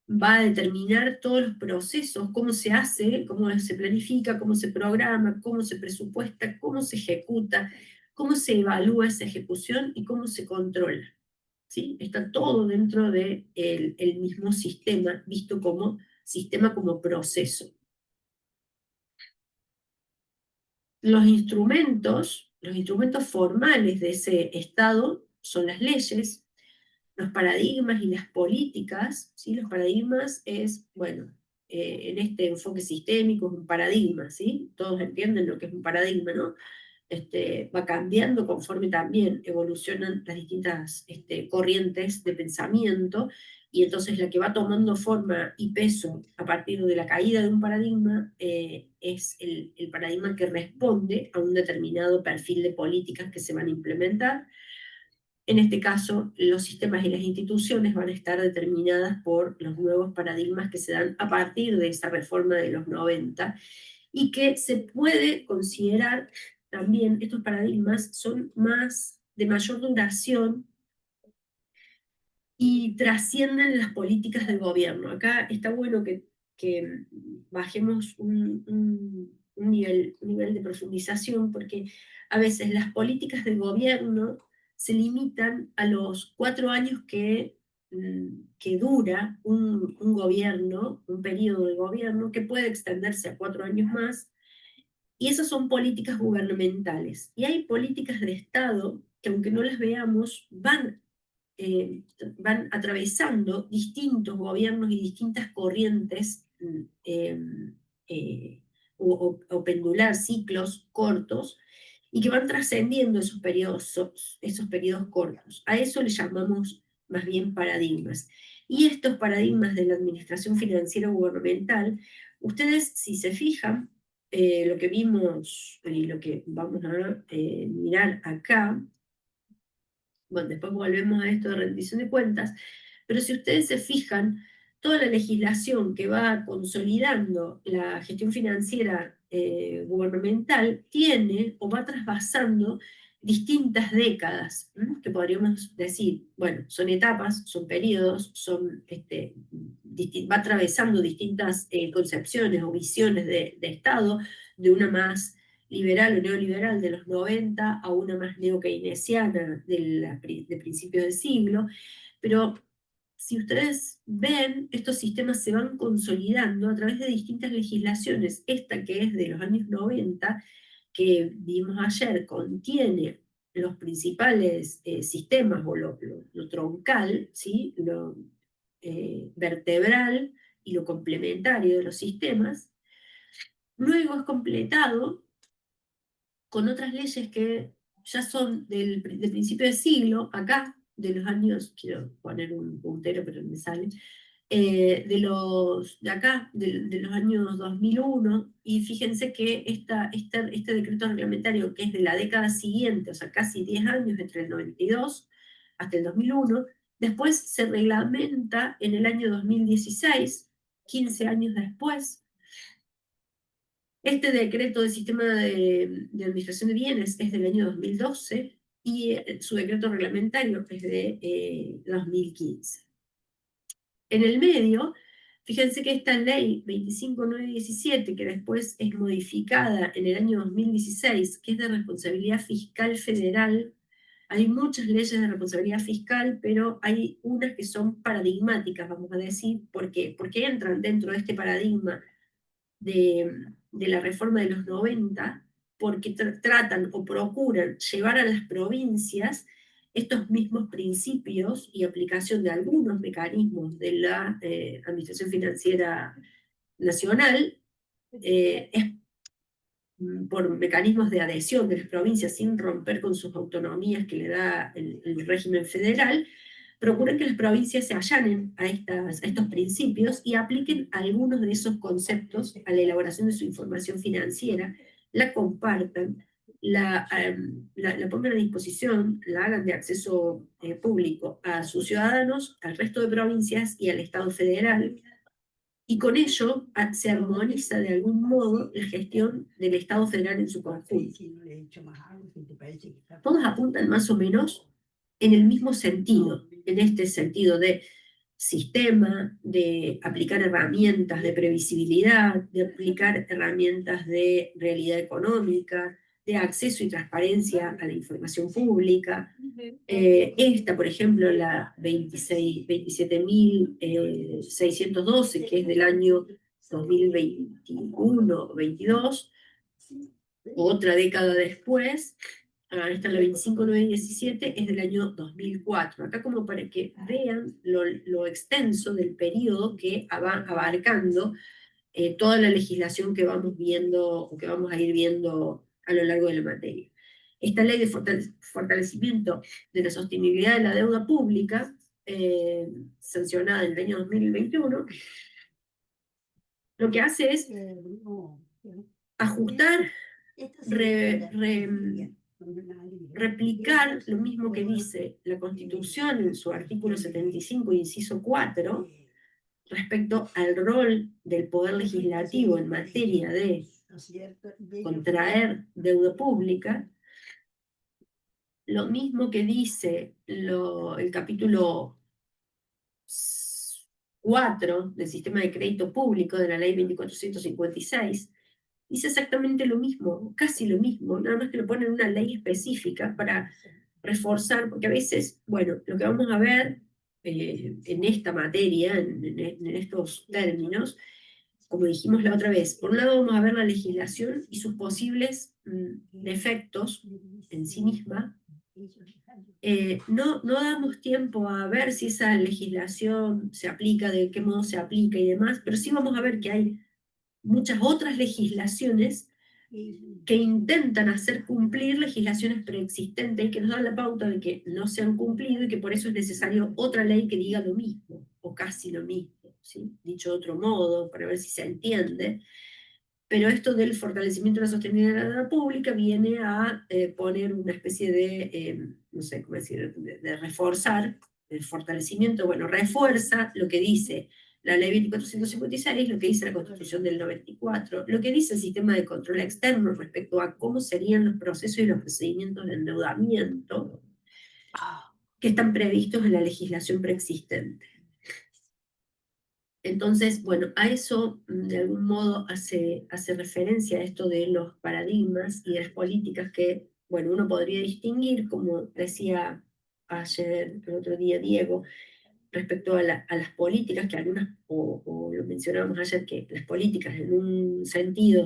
va a determinar todos los procesos, cómo se hace, cómo se planifica, cómo se programa, cómo se presupuesta, cómo se ejecuta, cómo se evalúa esa ejecución y cómo se controla, ¿sí? Está todo dentro del el mismo sistema, visto como sistema, como proceso. Los instrumentos formales de ese Estado son las leyes, los paradigmas y las políticas, ¿sí? Los paradigmas es, bueno, en este enfoque sistémico es un paradigma, ¿sí? Todos entienden lo que es un paradigma, ¿no? va cambiando conforme también evolucionan las distintas corrientes de pensamiento, y entonces la que va tomando forma y peso a partir de la caída de un paradigma es el paradigma que responde a un determinado perfil de políticas que se van a implementar. En este caso, los sistemas y las instituciones van a estar determinadas por los nuevos paradigmas que se dan a partir de esa reforma de los 90, y que se puede considerar también, estos paradigmas son de mayor duración y trascienden las políticas del gobierno. Acá está bueno que bajemos un nivel de profundización, porque a veces las políticas del gobierno se limitan a los 4 años que dura un gobierno, un periodo de gobierno, que puede extenderse a 4 años más, y esas son políticas gubernamentales. Y hay políticas de Estado que, aunque no las veamos, van atravesando distintos gobiernos y distintas corrientes, o pendular ciclos cortos, y que van trascendiendo esos periodos cortos. A eso le llamamos más bien paradigmas. Y estos paradigmas de la administración financiera gubernamental, ustedes, si se fijan, lo que vimos y lo que vamos a mirar acá, bueno, después volvemos a esto de rendición de cuentas, pero si ustedes se fijan, toda la legislación que va consolidando la gestión financiera gubernamental tiene o va trasvasando distintas décadas, que podríamos decir, bueno, son etapas, son periodos, va atravesando distintas concepciones o visiones de Estado, de una más liberal o neoliberal de los 90 a una más neo-keynesiana de principios del siglo, pero si ustedes ven, estos sistemas se van consolidando a través de distintas legislaciones. Esta, que es de los años 90, que vimos ayer, contiene los principales sistemas, o lo troncal, ¿sí? Lo vertebral y lo complementario de los sistemas. Luego es completado con otras leyes que ya son del principio del siglo, acá, de los años, quiero poner un puntero pero no me sale, de acá, de los años 2001, y fíjense que este decreto reglamentario, que es de la década siguiente, o sea, casi 10 años, entre el 92 hasta el 2001, después se reglamenta en el año 2016, 15 años después. Este decreto del sistema de administración de bienes es del año 2012, y su decreto reglamentario es de 2015. En el medio, fíjense que esta ley 25917, que después es modificada en el año 2016, que es de responsabilidad fiscal federal, hay muchas leyes de responsabilidad fiscal, pero hay unas que son paradigmáticas, vamos a decir, porque entran dentro de este paradigma de la reforma de los 90, porque tratan o procuran llevar a las provincias estos mismos principios y aplicación de algunos mecanismos de la Administración Financiera Nacional, por mecanismos de adhesión de las provincias sin romper con sus autonomías que le da el régimen federal. Procuran que las provincias se allanen a estos principios y apliquen algunos de esos conceptos a la elaboración de su información financiera, la compartan, la pongan a disposición, la hagan de acceso público a sus ciudadanos, al resto de provincias y al Estado federal, y con ello se armoniza de algún modo la gestión del Estado federal en su conjunto. Todos apuntan más o menos en el mismo sentido, en este sentido de sistema, de aplicar herramientas de previsibilidad, de aplicar herramientas de realidad económica, de acceso y transparencia a la información pública. Esta, por ejemplo, la 27.612, que es del año 2021-22, otra década después. Esta es la 25917, es del año 2004. Acá, como para que vean lo extenso del periodo que va abarcando toda la legislación que vamos viendo, o que vamos a ir viendo a lo largo de la materia. esta ley de fortalecimiento de la sostenibilidad de la deuda pública, sancionada en el año 2021, lo que hace es ajustar, replicar lo mismo que dice la Constitución en su artículo 75, inciso 4, respecto al rol del Poder Legislativo en materia de contraer deuda pública, lo mismo que dice el capítulo 4 del Sistema de Crédito Público de la Ley 2456, dice exactamente lo mismo, casi lo mismo, nada más que lo pone en una ley específica para reforzar, porque a veces, bueno, lo que vamos a ver en esta materia, en estos términos, como dijimos la otra vez, por un lado vamos a ver la legislación y sus posibles defectos en sí misma. No damos tiempo a ver si esa legislación se aplica, de qué modo se aplica y demás, pero sí vamos a ver que hay muchas otras legislaciones que intentan hacer cumplir legislaciones preexistentes y que nos dan la pauta de que no se han cumplido y que por eso es necesario otra ley que diga lo mismo, o casi lo mismo, ¿sí? Dicho de otro modo, para ver si se entiende. Pero esto del fortalecimiento de la sostenibilidad de la deuda pública viene a poner una especie de, no sé cómo decir, de reforzar el fortalecimiento, bueno, refuerza lo que dice la ley 2456, lo que dice la Constitución del 94, lo que dice el sistema de control externo respecto a cómo serían los procesos y los procedimientos de endeudamiento que están previstos en la legislación preexistente. Entonces, bueno, a eso de algún modo hace referencia a esto de los paradigmas y de las políticas que, bueno, uno podría distinguir, como decía ayer, el otro día Diego, respecto a las políticas, que algunas, o lo mencionábamos ayer, que las políticas en un sentido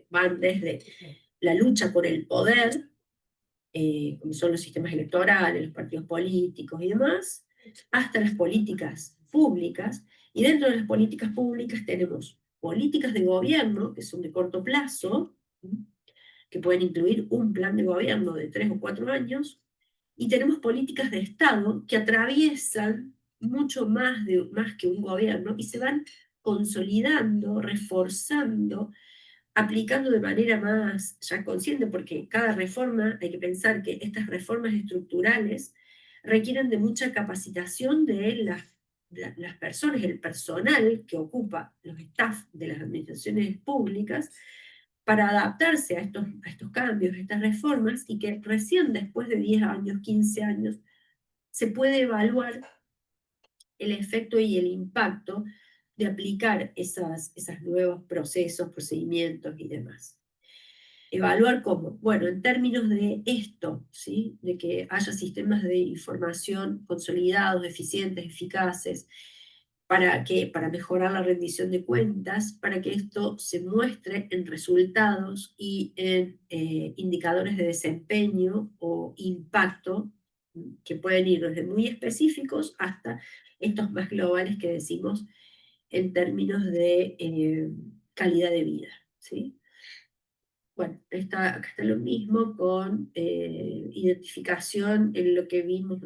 van desde la lucha por el poder, como son los sistemas electorales, los partidos políticos y demás, hasta las políticas públicas, y dentro de las políticas públicas tenemos políticas de gobierno, que son de corto plazo, que pueden incluir un plan de gobierno de 3 o 4 años, y tenemos políticas de Estado que atraviesan mucho más que un gobierno y se van consolidando, reforzando, aplicando de manera más ya consciente, porque cada reforma, hay que pensar que estas reformas estructurales requieren de mucha capacitación de las personas, el personal que ocupa los staff de las administraciones públicas, para adaptarse a estos cambios, a estas reformas, y que recién después de 10 años, 15 años, se puede evaluar el efecto y el impacto de aplicar esos nuevos procesos, procedimientos y demás. Evaluar cómo, bueno, en términos de esto, ¿sí? De que haya sistemas de información consolidados, eficientes, eficaces, para mejorar la rendición de cuentas, para que esto se muestre en resultados y en indicadores de desempeño o impacto, que pueden ir desde muy específicos hasta estos más globales que decimos en términos de calidad de vida, ¿sí? Bueno, acá está lo mismo con identificación en lo que vimos.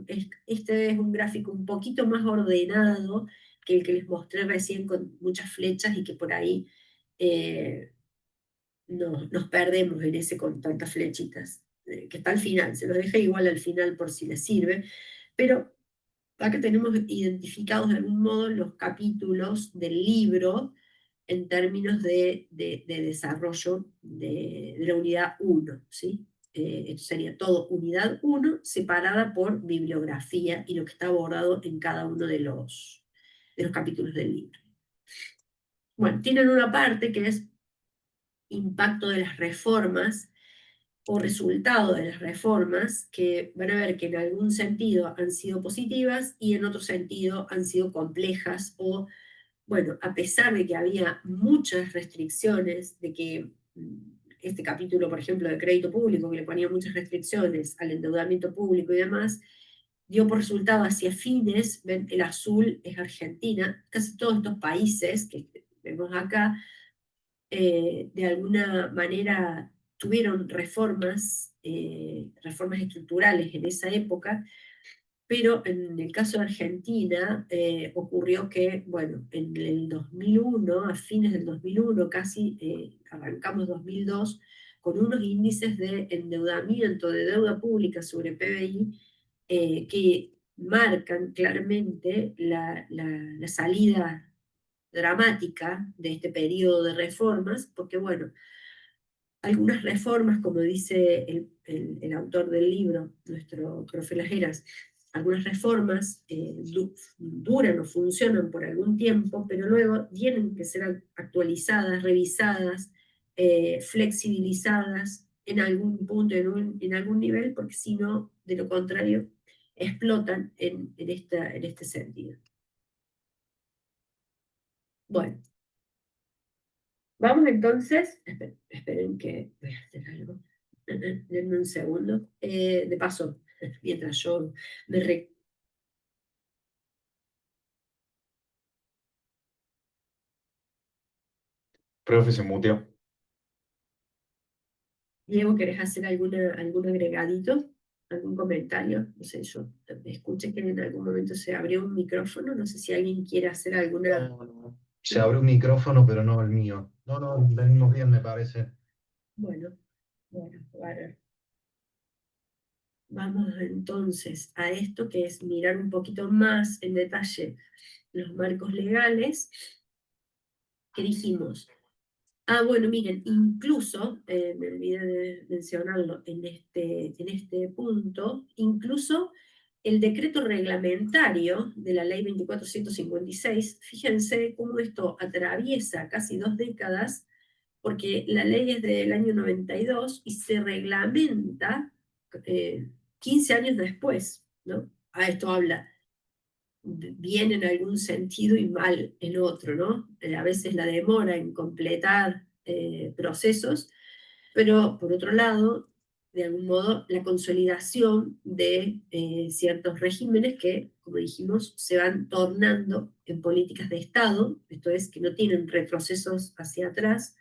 Este es un gráfico un poquito más ordenado que el que les mostré recién con muchas flechas y que por ahí nos perdemos en ese con tantas flechitas, que está al final. Se los dejé igual al final por si les sirve. Pero acá tenemos identificados de algún modo los capítulos del libro en términos de desarrollo de la unidad 1, ¿sí? Esto sería todo unidad 1 separada por bibliografía y lo que está abordado en cada uno de los capítulos del libro. Bueno, tienen una parte que es impacto de las reformas o resultado de las reformas, que van a ver que en algún sentido han sido positivas y en otro sentido han sido complejas o, bueno, a pesar de que había muchas restricciones, de que este capítulo, por ejemplo, de crédito público, que le ponía muchas restricciones al endeudamiento público y demás, dio por resultado hacia fines, ven, el azul es Argentina, casi todos estos países que vemos acá, de alguna manera tuvieron reformas estructurales en esa época, pero en el caso de Argentina ocurrió que, bueno, en el 2001, a fines del 2001, casi arrancamos 2002, con unos índices de endeudamiento, de deuda pública sobre PBI, que marcan claramente la salida dramática de este periodo de reformas, porque bueno, algunas reformas, como dice el autor del libro, nuestro profe Lajeras, algunas reformas duran o funcionan por algún tiempo, pero luego tienen que ser actualizadas, revisadas, flexibilizadas en algún punto, en algún nivel, porque si no, de lo contrario, explotan en este sentido. Bueno, vamos entonces, esperen que voy a hacer algo. Denme un segundo. De paso, mientras yo me Profe, se muteó. Diego, ¿querés hacer algún agregadito? ¿Algún comentario? No sé, yo escuché que en algún momento se abrió un micrófono, no sé si alguien quiere hacer alguna... No. Se abre un micrófono, pero no el mío. No, venimos bien, me parece. Bueno, bueno. Vamos entonces a esto que es mirar un poquito más en detalle los marcos legales que dijimos. Bueno, miren, incluso, me olvidé de mencionarlo en este punto, incluso el decreto reglamentario de la ley 2456, fíjense cómo esto atraviesa casi 2 décadas, porque la ley es del año 92 y se reglamenta 15 años después, ¿no? A esto habla bien en algún sentido y mal en otro, ¿no? A veces la demora en completar procesos, pero por otro lado, de algún modo, la consolidación de ciertos regímenes que, como dijimos, se van tornando en políticas de Estado, esto es, que no tienen retrocesos hacia atrás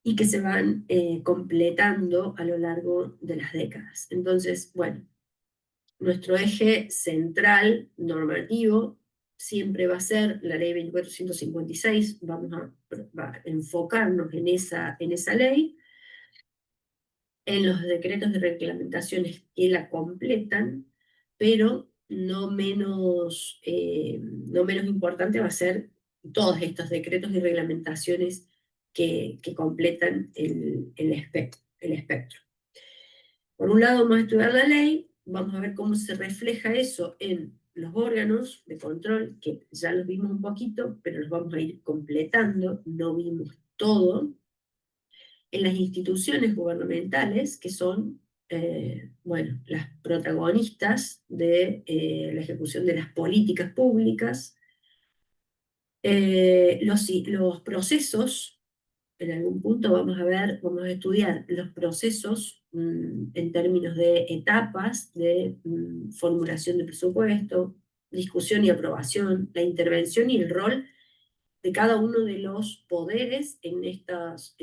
y que se van completando a lo largo de las décadas. Entonces, bueno, nuestro eje central normativo siempre va a ser la ley 2456, vamos a enfocarnos en esa ley, en los decretos de reglamentaciones que la completan, pero no menos importante va a ser todos estos decretos y reglamentaciones que completan el espectro. Por un lado vamos a estudiar la ley, vamos a ver cómo se refleja eso en los órganos de control, que ya los vimos un poquito, pero los vamos a ir completando, no vimos todo, en las instituciones gubernamentales, que son, bueno, las protagonistas de la ejecución de las políticas públicas, los procesos. En algún punto vamos a estudiar los procesos en términos de etapas de formulación de presupuesto, discusión y aprobación, la intervención y el rol de cada uno de los poderes en estos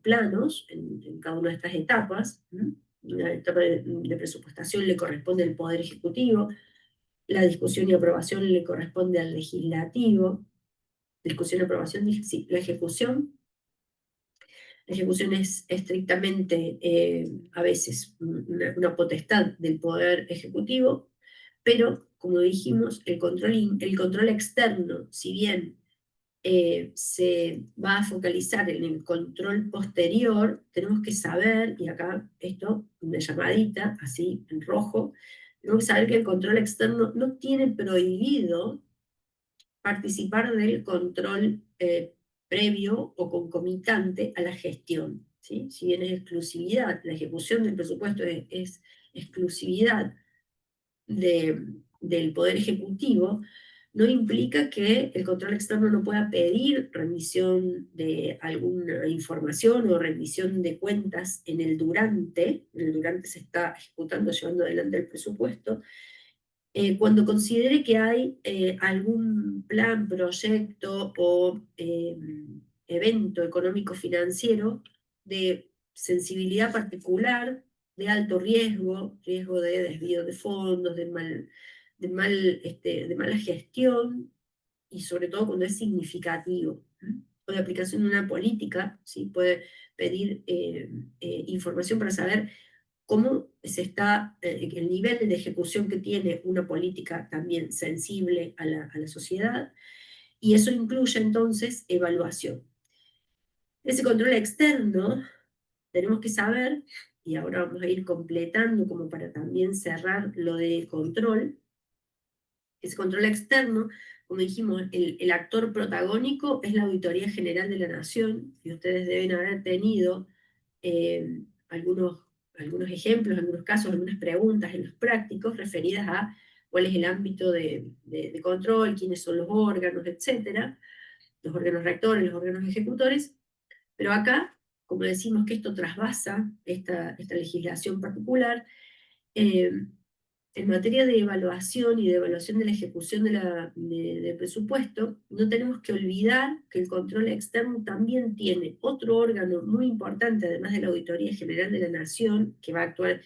planos, en cada una de estas etapas. La etapa de presupuestación le corresponde al Poder Ejecutivo, la discusión y aprobación le corresponde al Legislativo, discusión y aprobación, sí, la ejecución. La ejecución es estrictamente, a veces, una potestad del Poder Ejecutivo, pero, como dijimos, el control externo, si bien se va a focalizar en el control posterior, tenemos que saber, y acá esto, una llamadita, así, en rojo, tenemos que saber que el control externo no tiene prohibido participar del control previo o concomitante a la gestión. ¿Sí? Si bien es exclusividad, la ejecución del presupuesto es exclusividad del Poder Ejecutivo, no implica que el control externo no pueda pedir rendición de alguna información o rendición de cuentas en el durante se está ejecutando, llevando adelante el presupuesto, cuando considere que hay algún plan, proyecto o evento económico financiero de sensibilidad particular, de alto riesgo, riesgo de desvío de fondos, de mala gestión, y sobre todo cuando es significativo, o de aplicación de una política, ¿sí? Puede pedir información para saber cómo se está, el nivel de ejecución que tiene una política también sensible a la sociedad, y eso incluye entonces evaluación. Ese control externo tenemos que saber, y ahora vamos a ir completando como para también cerrar lo de control. Ese control externo, como dijimos, el actor protagónico es la Auditoría General de la Nación, y ustedes deben haber tenido algunos ejemplos, algunos casos, algunas preguntas en los prácticos referidas a cuál es el ámbito de control, quiénes son los órganos, etcétera, los órganos rectores, los órganos ejecutores, pero acá, como decimos que esto trasvasa esta legislación particular, en materia de evaluación y de evaluación de la ejecución del presupuesto, no tenemos que olvidar que el control externo también tiene otro órgano muy importante, además de la Auditoría General de la Nación, que va a actuar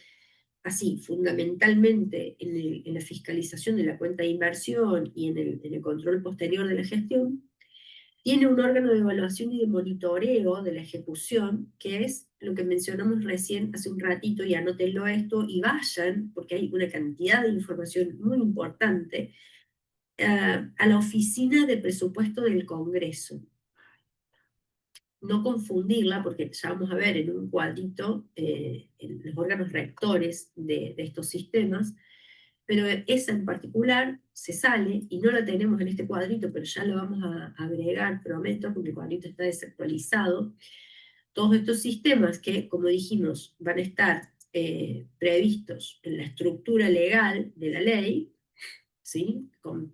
así, fundamentalmente en la fiscalización de la cuenta de inversión y en el control posterior de la gestión. Tiene un órgano de evaluación y de monitoreo de la ejecución, que es lo que mencionamos recién hace un ratito, y anótenlo esto, y vayan, porque hay una cantidad de información muy importante, a la Oficina de Presupuesto del Congreso. No confundirla, porque ya vamos a ver en un cuadrito en los órganos rectores de estos sistemas, pero esa en particular se sale, y no la tenemos en este cuadrito, pero ya lo vamos a agregar, prometo, porque el cuadrito está desactualizado. Todos estos sistemas que, como dijimos, van a estar previstos en la estructura legal de la ley, ¿sí?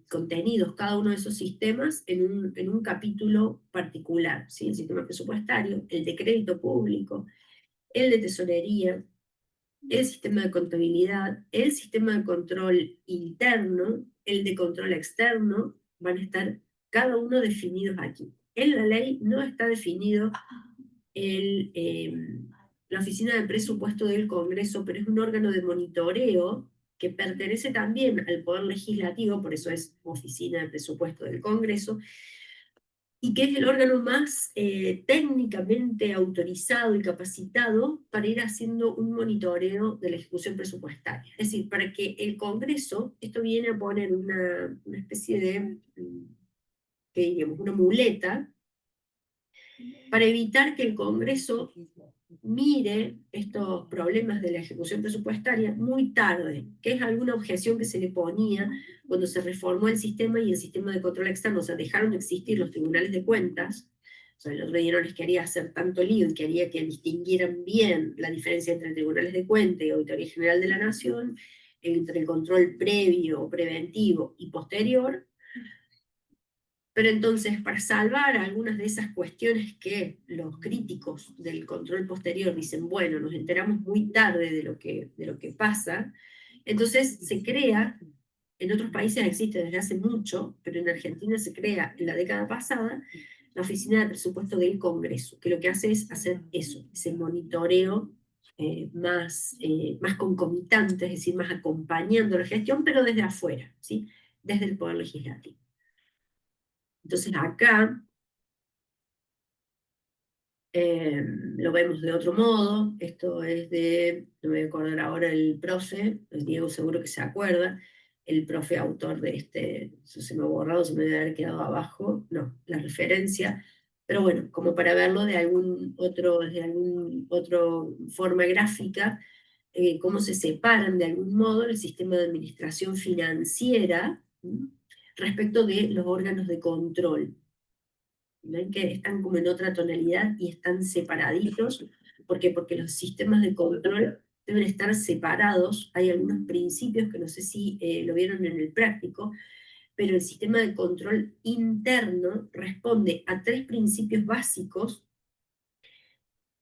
Contenidos cada uno de esos sistemas en un capítulo particular, ¿sí? El sistema presupuestario, el de crédito público, el de tesorería, el sistema de contabilidad, el sistema de control interno, el de control externo, van a estar cada uno definidos aquí. En la ley no está definido la Oficina de Presupuesto del Congreso, pero es un órgano de monitoreo que pertenece también al Poder Legislativo, por eso es Oficina de Presupuesto del Congreso, y que es el órgano más técnicamente autorizado y capacitado para ir haciendo un monitoreo de la ejecución presupuestaria. Es decir, para que el Congreso, esto viene a poner una especie de, ¿qué diríamos?, una muleta, para evitar que el Congreso mire estos problemas de la ejecución presupuestaria muy tarde, que es alguna objeción que se le ponía cuando se reformó el sistema y el sistema de control externo, o sea, dejaron de existir los tribunales de cuentas. O sea, el otro día no les quería hacer tanto lío y quería que distinguieran bien la diferencia entre tribunales de cuentas y Auditoría General de la Nación, entre el control previo, preventivo y posterior. Pero entonces, para salvar algunas de esas cuestiones que los críticos del control posterior dicen, bueno, nos enteramos muy tarde de lo que pasa, entonces se crea, en otros países existe desde hace mucho, pero en Argentina se crea en la década pasada, la Oficina de Presupuesto del Congreso, que lo que hace es hacer eso, ese monitoreo más concomitante, es decir, más acompañando la gestión, pero desde afuera, ¿sí? Desde el Poder Legislativo. Entonces acá lo vemos de otro modo. Esto es no me voy a acordar ahora el profe, el Diego seguro que se acuerda, el profe autor de eso se me ha borrado, se me debe haber quedado abajo, no, la referencia, pero bueno, como para verlo de algún otro forma gráfica, cómo se separan de algún modo el sistema de administración financiera respecto de los órganos de control. ¿Ven que están como en otra tonalidad y están separaditos? ¿Por qué? Porque los sistemas de control deben estar separados. Hay algunos principios que no sé si lo vieron en el práctico, pero el sistema de control interno responde a 3 principios básicos,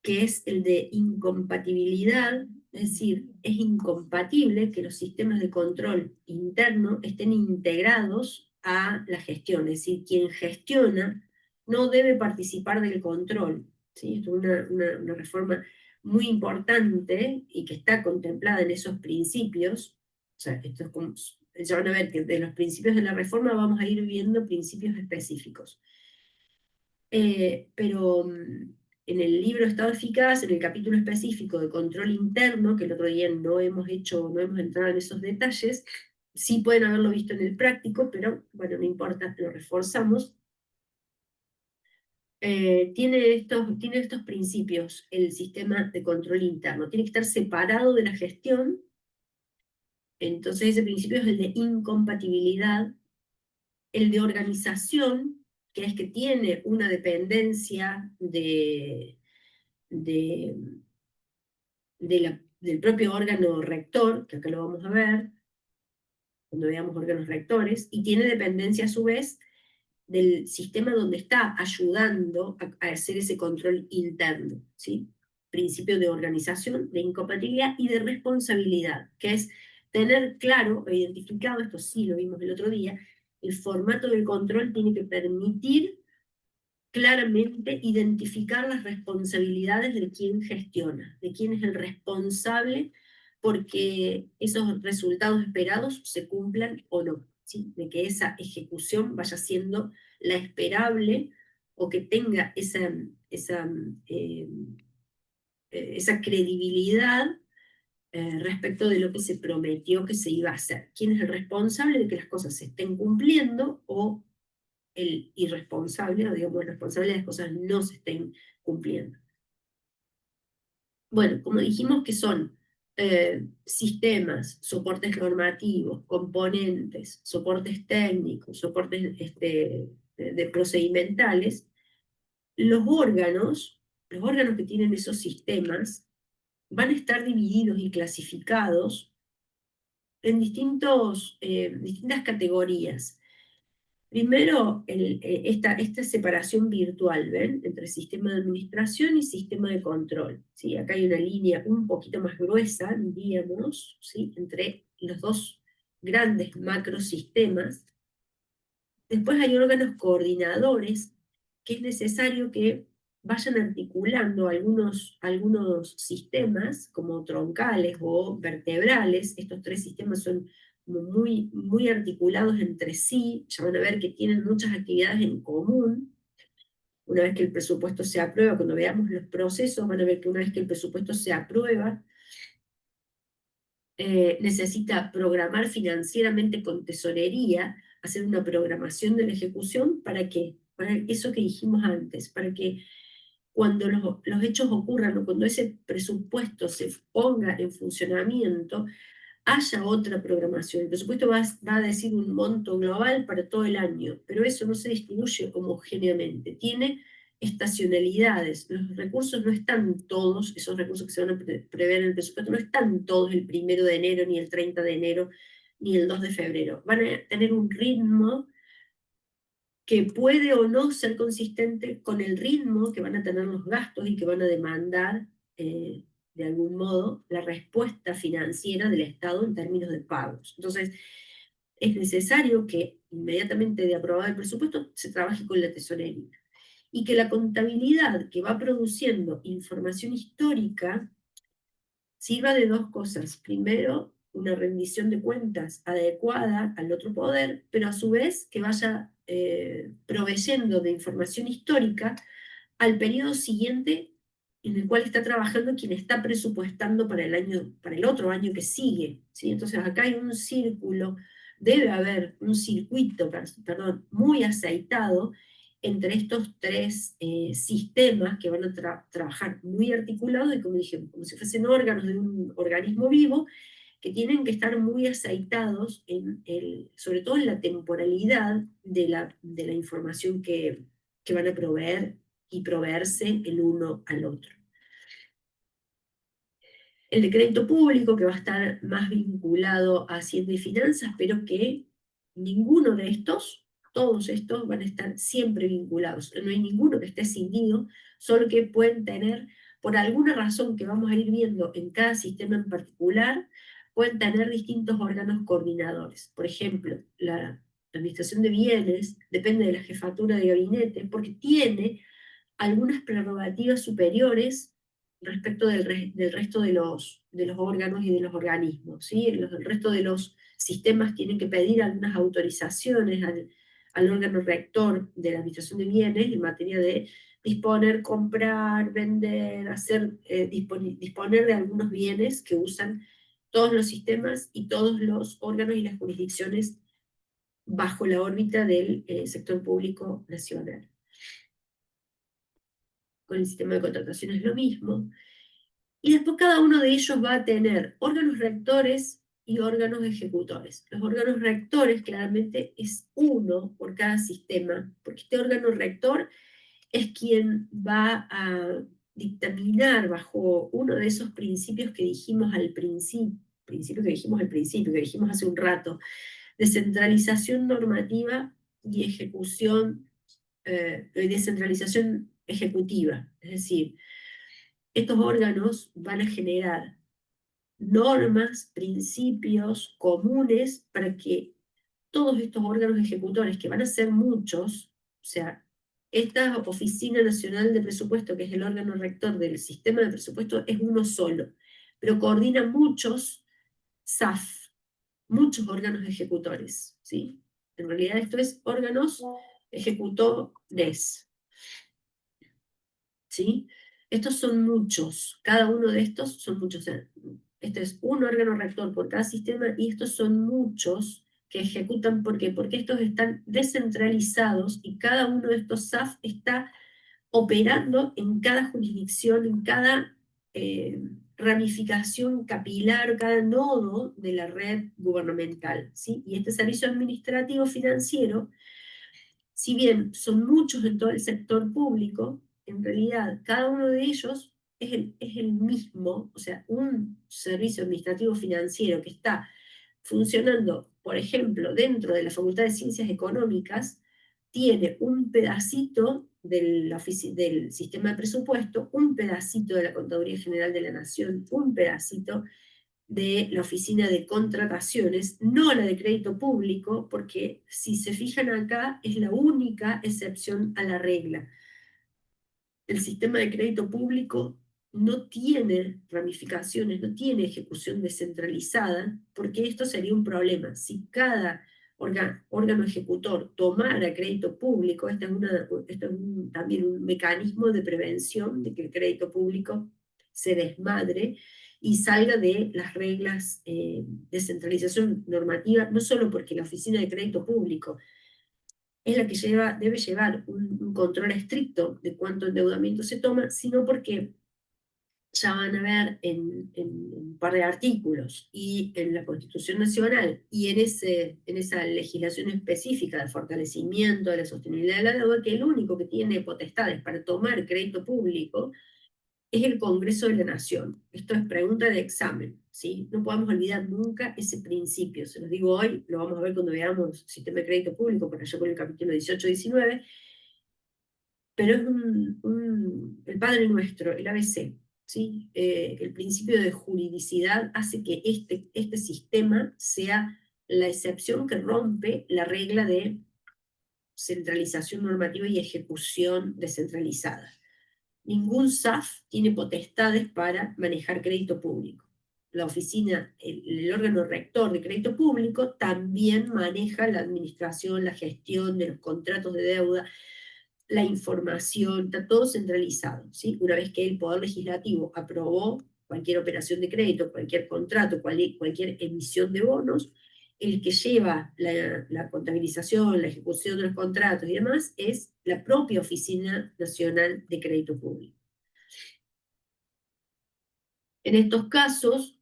que es el de incompatibilidad, es decir, es incompatible que los sistemas de control interno estén integrados a la gestión, es decir, quien gestiona no debe participar del control, ¿sí? Esto es una reforma muy importante y que está contemplada en esos principios, o sea, esto es como, ya van a ver que de los principios de la reforma vamos a ir viendo principios específicos. Pero en el libro Estado Eficaz, en el capítulo específico de control interno, que el otro día no hemos entrado en esos detalles, sí pueden haberlo visto en el práctico, pero bueno, no importa, lo reforzamos. Tiene estos principios el sistema de control interno. Tiene que estar separado de la gestión. Entonces ese principio es el de incompatibilidad. El de organización, que es que tiene una dependencia del propio órgano rector, que acá lo vamos a ver, cuando veamos órganos rectores, y tiene dependencia a su vez del sistema donde está ayudando a hacer ese control interno, ¿sí? Principio de organización, de incompatibilidad y de responsabilidad, que es tener claro, identificado, esto sí lo vimos el otro día, el formato del control tiene que permitir claramente identificar las responsabilidades de quien gestiona, de quién es el responsable porque esos resultados esperados se cumplan o no, ¿sí? De que esa ejecución vaya siendo la esperable o que tenga eh, esa credibilidad respecto de lo que se prometió que se iba a hacer. ¿Quién es el responsable de que las cosas se estén cumpliendo o el irresponsable, o digamos el responsable de las cosas no se estén cumpliendo? Bueno, como dijimos que son sistemas, soportes normativos, componentes, soportes técnicos, soportes de procedimentales, los órganos que tienen esos sistemas van a estar divididos y clasificados en distintas categorías. Primero, esta separación virtual, ¿ven? Entre sistema de administración y sistema de control, ¿sí? Acá hay una línea un poquito más gruesa, diríamos, ¿sí? Entre los dos grandes macrosistemas. Después hay órganos coordinadores, que es necesario que vayan articulando algunos sistemas, como troncales o vertebrales. Estos tres sistemas son muy, muy articulados entre sí, ya van a ver que tienen muchas actividades en común. Una vez que el presupuesto se aprueba, cuando veamos los procesos, van a ver que una vez que el presupuesto se aprueba, necesita programar financieramente con tesorería, hacer una programación de la ejecución, ¿para qué? Para eso que dijimos antes, para que cuando los hechos ocurran o cuando ese presupuesto se ponga en funcionamiento, haya otra programación. El presupuesto va a decir un monto global para todo el año, pero eso no se distribuye homogéneamente, tiene estacionalidades. Los recursos no están todos, esos recursos que se van a prever en el presupuesto, no están todos el 1 de enero, ni el 30 de enero, ni el 2 de febrero. Van a tener un ritmo que puede o no ser consistente con el ritmo que van a tener los gastos y que van a demandar, de algún modo, la respuesta financiera del Estado en términos de pagos. Entonces, es necesario que inmediatamente de aprobado el presupuesto se trabaje con la tesorería. Y que la contabilidad que va produciendo información histórica sirva de dos cosas. Primero, una rendición de cuentas adecuada al otro poder, pero a su vez que vaya proveyendo de información histórica al periodo siguiente en el cual está trabajando quien está presupuestando para el otro año que sigue, ¿sí? Entonces acá hay un círculo, debe haber un circuito, perdón, muy aceitado entre estos tres sistemas que van a trabajar muy articulados y, como dije, como si fuesen órganos de un organismo vivo, que tienen que estar muy aceitados, sobre todo en la temporalidad de la información que van a proveer y proveerse el uno al otro. El de crédito público, que va a estar más vinculado a Hacienda y Finanzas, pero que ninguno de estos, todos estos van a estar siempre vinculados. No hay ninguno que esté escindido, solo que pueden tener, por alguna razón que vamos a ir viendo en cada sistema en particular, pueden tener distintos órganos coordinadores. Por ejemplo, la administración de bienes depende de la jefatura de gabinete porque tiene algunas prerrogativas superiores respecto del resto de los órganos y de los organismos, ¿sí? El resto de los sistemas tienen que pedir algunas autorizaciones al órgano rector de la administración de bienes en materia de disponer, comprar, vender, disponer de algunos bienes que usan todos los sistemas y todos los órganos y las jurisdicciones bajo la órbita del sector público nacional. Con el sistema de contratación es lo mismo. Y después cada uno de ellos va a tener órganos rectores y órganos ejecutores. Los órganos rectores claramente es uno por cada sistema, porque este órgano rector es quien va a dictaminar bajo uno de esos principios que dijimos al principio, que dijimos hace un rato, descentralización normativa y ejecución, descentralización ejecutiva. Es decir, estos órganos van a generar normas, principios comunes para que todos estos órganos ejecutores, que van a ser muchos, o sea, esta Oficina Nacional de Presupuesto, que es el órgano rector del sistema de presupuesto, es uno solo, pero coordina muchos SAF, muchos órganos ejecutores, ¿sí? En realidad esto es órganos ejecutores, ¿sí? Estos son muchos, cada uno de estos son muchos. O sea, este es un órgano rector por cada sistema y estos son muchos que ejecutan. ¿Por qué? Porque estos están descentralizados y cada uno de estos SAF está operando en cada jurisdicción, en cada ramificación capilar, cada nodo de la red gubernamental, ¿sí? Y este servicio administrativo financiero, si bien son muchos en todo el sector público, en realidad cada uno de ellos es el mismo, o sea, un servicio administrativo financiero que está funcionando, por ejemplo, dentro de la Facultad de Ciencias Económicas, tiene un pedacito del sistema de presupuesto, un pedacito de la Contaduría General de la Nación, un pedacito de la Oficina de Contrataciones, no la de Crédito Público, porque si se fijan acá es la única excepción a la regla. El sistema de crédito público no tiene ramificaciones, no tiene ejecución descentralizada, porque esto sería un problema. Si cada órgano ejecutor tomara crédito público, esto es también un mecanismo de prevención de que el crédito público se desmadre y salga de las reglas de centralización normativa, no solo porque la Oficina de Crédito Público es la que debe llevar un control estricto de cuánto endeudamiento se toma, sino porque ya van a ver en un par de artículos y en la Constitución Nacional y en esa legislación específica de fortalecimiento de la sostenibilidad de la deuda, que el único que tiene potestades para tomar crédito público es el Congreso de la Nación. Esto es pregunta de examen, ¿sí? No podemos olvidar nunca ese principio. Se los digo hoy, lo vamos a ver cuando veamos sistema de crédito público, por allá por el capítulo 18-19, pero es el Padre Nuestro, el ABC, ¿sí? El principio de juridicidad hace que este sistema sea la excepción que rompe la regla de centralización normativa y ejecución descentralizada. Ningún SAF tiene potestades para manejar crédito público. La oficina, el órgano rector de crédito público también maneja la administración, la gestión de los contratos de deuda, la información, está todo centralizado, ¿sí? Una vez que el Poder Legislativo aprobó cualquier operación de crédito, cualquier contrato, cualquier emisión de bonos, el que lleva la contabilización, la ejecución de los contratos y demás es la propia Oficina Nacional de Crédito Público. En estos casos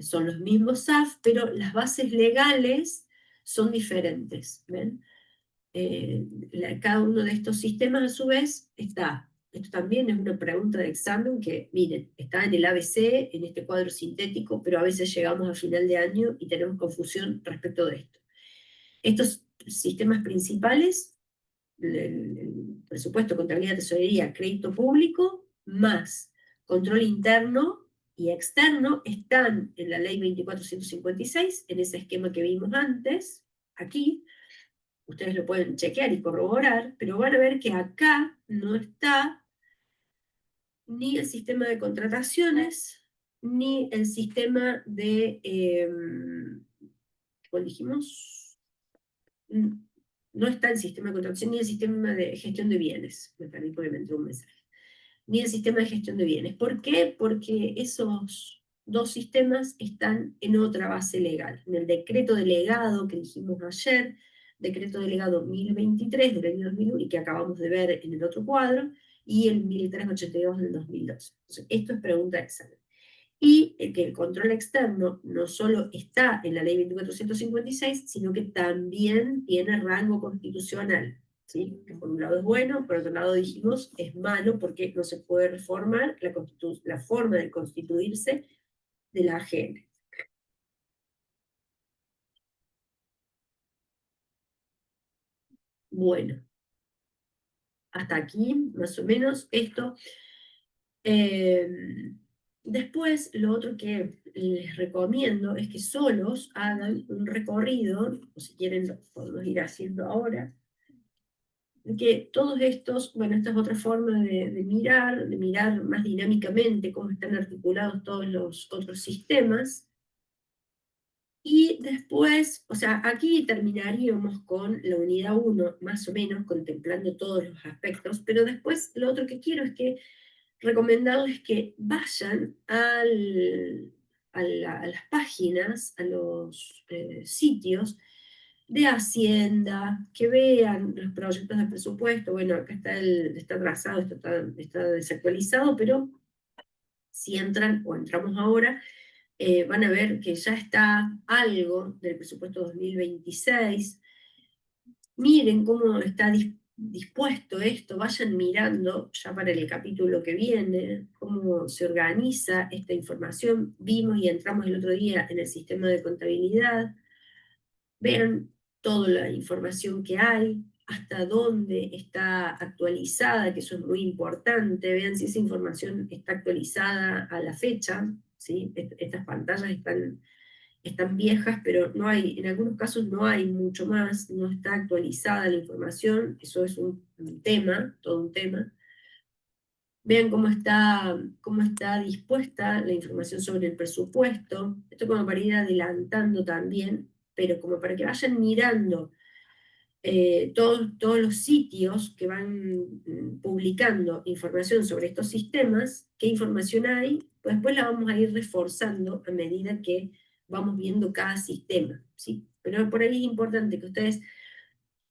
son los mismos SAF, pero las bases legales son diferentes. ¿Ven? Cada uno de estos sistemas a su vez está, esto también es una pregunta de examen que, miren, está en el ABC, en este cuadro sintético, pero a veces llegamos a final de año y tenemos confusión respecto de esto. Estos sistemas principales, el presupuesto, contabilidad, tesorería, crédito público, más control interno y externo, están en la ley 2456, en ese esquema que vimos antes, aquí. Ustedes lo pueden chequear y corroborar, pero van a ver que acá no está ni el sistema de contrataciones, ni el sistema de, ¿cuál dijimos? No está el sistema de contratación ni el sistema de gestión de bienes. Me perdí porque me entró un mensaje. Ni el sistema de gestión de bienes. ¿Por qué? Porque esos dos sistemas están en otra base legal. En el decreto delegado que dijimos ayer, decreto delegado 1023 del año 2001 y que acabamos de ver en el otro cuadro, y el 1382 del 2002. Entonces, esto es pregunta de examen. Y que el control externo no solo está en la ley 2456, sino que también tiene rango constitucional, ¿sí? Que por un lado es bueno, por otro lado dijimos es malo porque no se puede reformar la forma de constituirse de la AGN. Bueno, hasta aquí más o menos esto. Después, lo otro que les recomiendo es que solos hagan un recorrido, o si quieren lo podemos ir haciendo ahora, que todos estos, bueno, esta es otra forma de mirar más dinámicamente cómo están articulados todos los otros sistemas. Y después, o sea, aquí terminaríamos con la unidad 1, más o menos, contemplando todos los aspectos, pero después lo otro que quiero es que recomendarles que vayan a las páginas, a los sitios de Hacienda, que vean los proyectos de presupuesto. Bueno, acá está atrasado, está desactualizado, pero si entran o entramos ahora, van a ver que ya está algo del presupuesto 2026. Miren cómo está dispuesto esto, vayan mirando ya para el capítulo que viene, cómo se organiza esta información. Vimos y entramos el otro día en el sistema de contabilidad. Vean toda la información que hay, hasta dónde está actualizada, que eso es muy importante. Vean si esa información está actualizada a la fecha, ¿sí? Estas pantallas están viejas, pero no hay, en algunos casos no hay mucho más, no está actualizada la información, eso es un tema, todo un tema. Vean cómo está dispuesta la información sobre el presupuesto, esto como para ir adelantando también, pero como para que vayan mirando todos los sitios que van publicando información sobre estos sistemas, qué información hay, pues después la vamos a ir reforzando a medida que vamos viendo cada sistema, ¿sí? Pero por ahí es importante que ustedes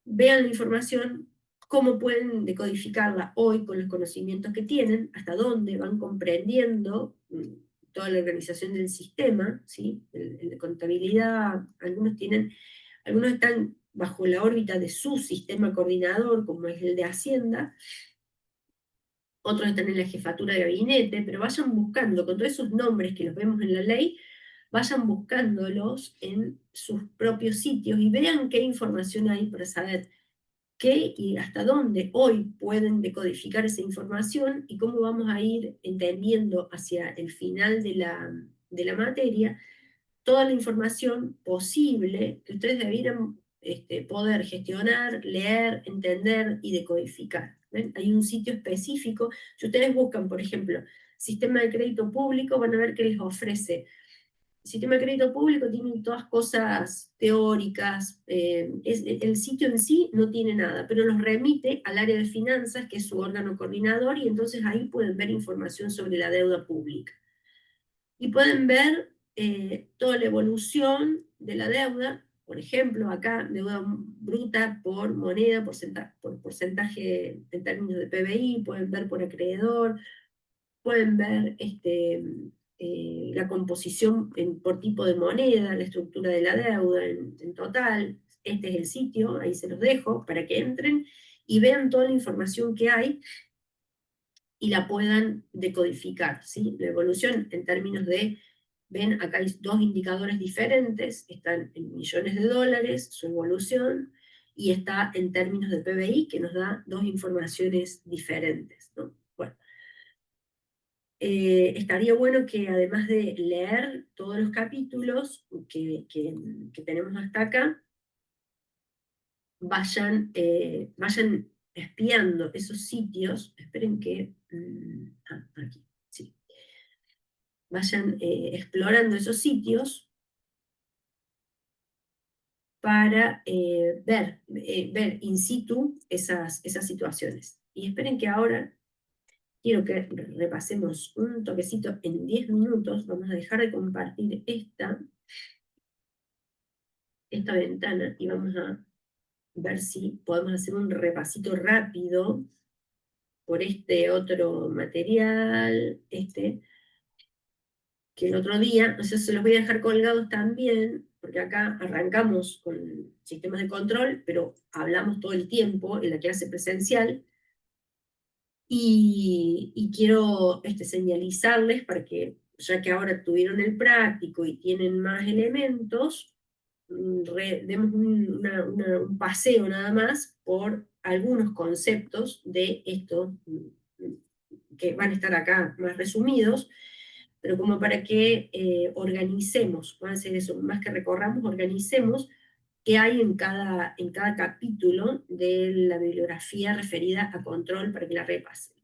vean la información, cómo pueden decodificarla hoy con los conocimientos que tienen, hasta dónde van comprendiendo toda la organización del sistema, ¿sí? El de contabilidad, algunos están bajo la órbita de su sistema coordinador, como es el de Hacienda, otros están en la jefatura de gabinete, pero vayan buscando, con todos esos nombres que los vemos en la ley, vayan buscándolos en sus propios sitios y vean qué información hay para saber qué y hasta dónde hoy pueden decodificar esa información y cómo vamos a ir entendiendo hacia el final de la materia toda la información posible que ustedes debieran poder gestionar, leer, entender y decodificar. ¿Ven? Hay un sitio específico. Si ustedes buscan, por ejemplo, sistema de crédito público, van a ver que les ofrece. El sistema de crédito público tiene todas cosas teóricas, el sitio en sí no tiene nada, pero los remite al área de finanzas, que es su órgano coordinador, y entonces ahí pueden ver información sobre la deuda pública. Y pueden ver toda la evolución de la deuda, por ejemplo, acá, deuda bruta por moneda, por porcentaje en términos de PBI, pueden ver por acreedor, pueden ver la composición por tipo de moneda, la estructura de la deuda en total. Este es el sitio, ahí se los dejo para que entren y vean toda la información que hay y la puedan decodificar, ¿sí? La evolución en términos de, ven, acá hay dos indicadores diferentes, están en millones de dólares, su evolución, y está en términos de PBI, que nos da dos informaciones diferentes, ¿no? Bueno, estaría bueno que además de leer todos los capítulos que tenemos hasta acá, vayan espiando esos sitios. Esperen que aquí, sí. Vayan explorando esos sitios para ver in situ esas situaciones. Y esperen que ahora quiero que repasemos un toquecito en 10 minutos. Vamos a dejar de compartir esta ventana y vamos a ver si podemos hacer un repasito rápido por este otro material, que el otro día, no sé, se los voy a dejar colgados también, porque acá arrancamos con sistemas de control, pero hablamos todo el tiempo en la clase presencial, y quiero señalizarles para que, ya que ahora tuvieron el práctico y tienen más elementos, demos un paseo nada más por algunos conceptos de esto, que van a estar acá más resumidos, pero como para que organicemos, van a ser eso, más que recorramos, organicemos qué hay en cada capítulo de la bibliografía referida a control para que la repasen.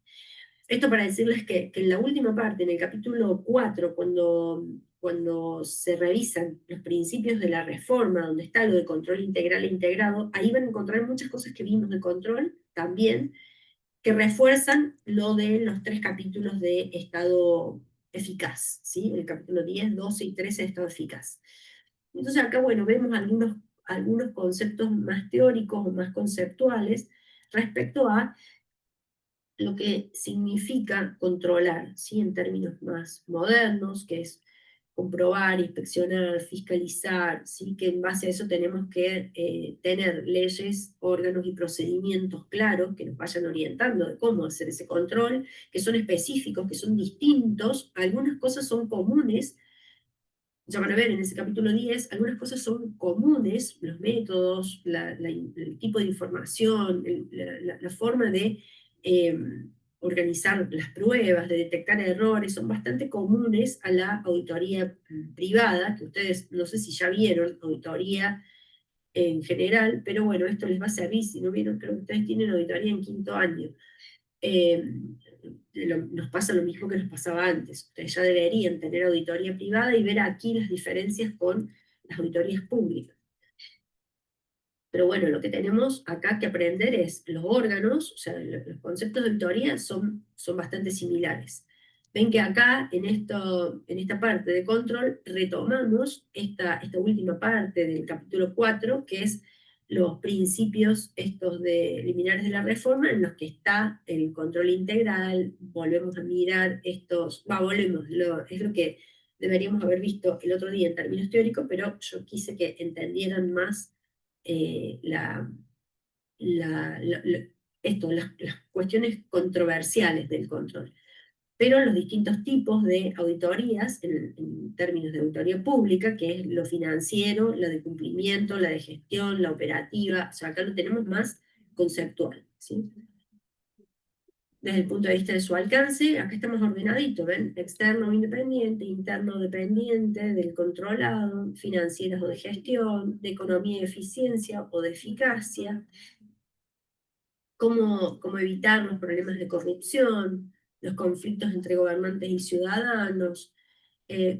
Esto para decirles que en la última parte, en el capítulo 4, cuando se revisan los principios de la reforma, donde está lo de control integral e integrado, ahí van a encontrar muchas cosas que vimos de control también, que refuerzan lo de los 3 capítulos de estado eficaz, ¿sí? El capítulo 10, 12 y 13 de estado eficaz. Entonces acá, bueno, vemos algunos conceptos más teóricos o más conceptuales respecto a lo que significa controlar, ¿sí? En términos más modernos, que es comprobar, inspeccionar, fiscalizar, ¿sí? Que en base a eso tenemos que tener leyes, órganos y procedimientos claros que nos vayan orientando de cómo hacer ese control, que son específicos, que son distintos, algunas cosas son comunes. Ya van a ver en ese capítulo 10, algunas cosas son comunes, los métodos, el tipo de información, la forma de eh, organizar las pruebas, de detectar errores, son bastante comunes a la auditoría privada, que ustedes no sé si ya vieron auditoría en general, pero bueno, esto les va a servir, si no vieron, creo que ustedes tienen auditoría en 5º año. Nos pasa lo mismo que nos pasaba antes. Ustedes ya deberían tener auditoría privada y ver aquí las diferencias con las auditorías públicas. Pero bueno, lo que tenemos acá que aprender es los órganos, o sea, los conceptos de auditoría son bastante similares. Ven que acá, en esta parte de control, retomamos esta última parte del capítulo 4, que es los principios estos liminares de la reforma, en los que está el control integral. Volvemos a mirar es lo que deberíamos haber visto el otro día en términos teóricos, pero yo quise que entendieran más las cuestiones controversiales del control. Pero los distintos tipos de auditorías, en términos de auditoría pública, que es lo financiero, la de cumplimiento, la de gestión, la operativa, o sea, acá lo tenemos más conceptual, ¿sí? Desde el punto de vista de su alcance, acá estamos ordenaditos, ¿ven? Externo independiente, interno dependiente, del controlado, financieros o de gestión, de economía y eficiencia o de eficacia, cómo evitar los problemas de corrupción, los conflictos entre gobernantes y ciudadanos,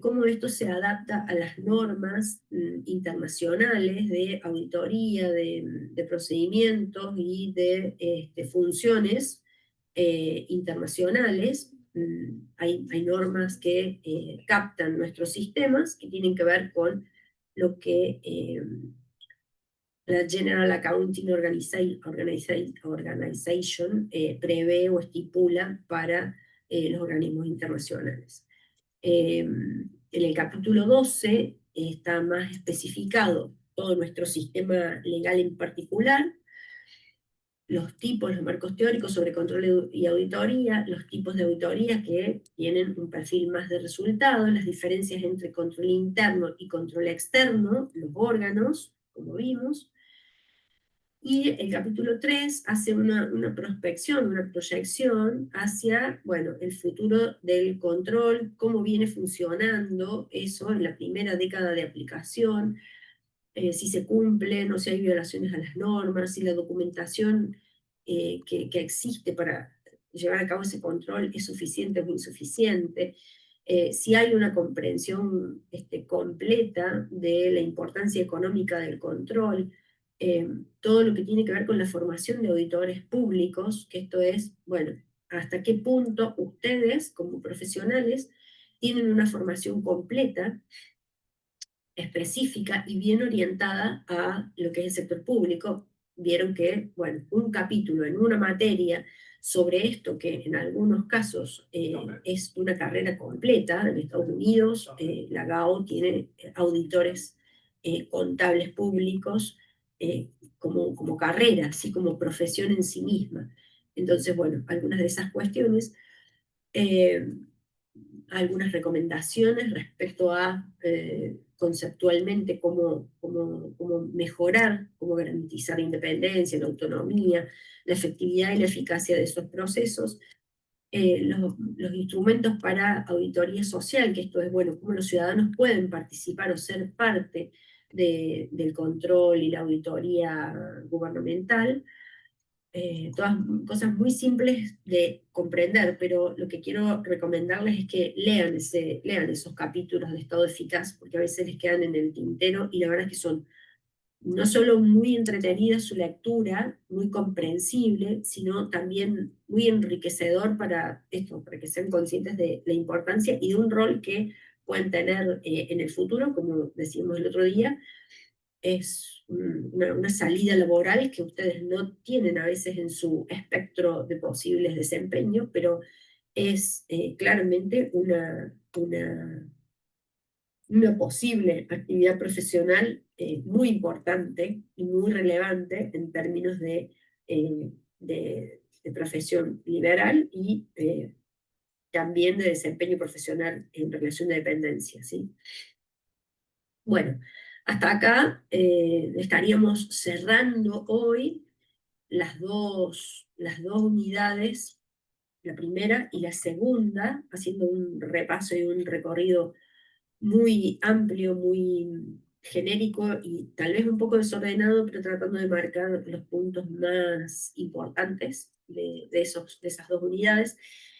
cómo esto se adapta a las normas internacionales de auditoría, de procedimientos y de funciones internacionales. Hay normas que captan nuestros sistemas, que tienen que ver con lo que la General Accounting Organization prevé o estipula para los organismos internacionales. En el capítulo 12 está más especificado todo nuestro sistema legal en particular, los tipos, los marcos teóricos sobre control y auditoría, los tipos de auditoría que tienen un perfil más de resultado, las diferencias entre control interno y control externo, los órganos, como vimos. Y el capítulo 3 hace una prospección, una proyección hacia, bueno, el futuro del control, cómo viene funcionando eso en la primera década de aplicación, si se cumplen o si hay violaciones a las normas, si la documentación que existe para llevar a cabo ese control es suficiente o insuficiente, si hay una comprensión completa de la importancia económica del control, todo lo que tiene que ver con la formación de auditores públicos, que esto es, bueno, hasta qué punto ustedes como profesionales tienen una formación completa, específica y bien orientada a lo que es el sector público. Vieron que, bueno, un capítulo en una materia sobre esto, que en algunos casos es una carrera completa. En Estados Unidos, la GAO tiene auditores contables públicos como carrera, así como profesión en sí misma. Entonces, bueno, algunas de esas cuestiones, algunas recomendaciones respecto a conceptualmente cómo mejorar, cómo garantizar la independencia, la autonomía, la efectividad y la eficacia de esos procesos, los instrumentos para auditoría social, que esto es, bueno, cómo los ciudadanos pueden participar o ser parte del control y la auditoría gubernamental, todas cosas muy simples de comprender, pero lo que quiero recomendarles es que lean esos capítulos de Estado Eficaz, porque a veces les quedan en el tintero y la verdad es que son no solo muy entretenida su lectura, muy comprensible, sino también muy enriquecedor para esto, para que sean conscientes de la importancia y de un rol que pueden tener en el futuro, como decíamos el otro día, es una salida laboral que ustedes no tienen a veces en su espectro de posibles desempeños, pero es claramente una posible actividad profesional muy importante y muy relevante en términos de profesión liberal y también de desempeño profesional en relación de dependencia, ¿sí? Bueno, hasta acá estaríamos cerrando hoy las dos unidades, la primera y la segunda, haciendo un repaso y un recorrido muy amplio, muy genérico y tal vez un poco desordenado, pero tratando de marcar los puntos más importantes de esas dos unidades,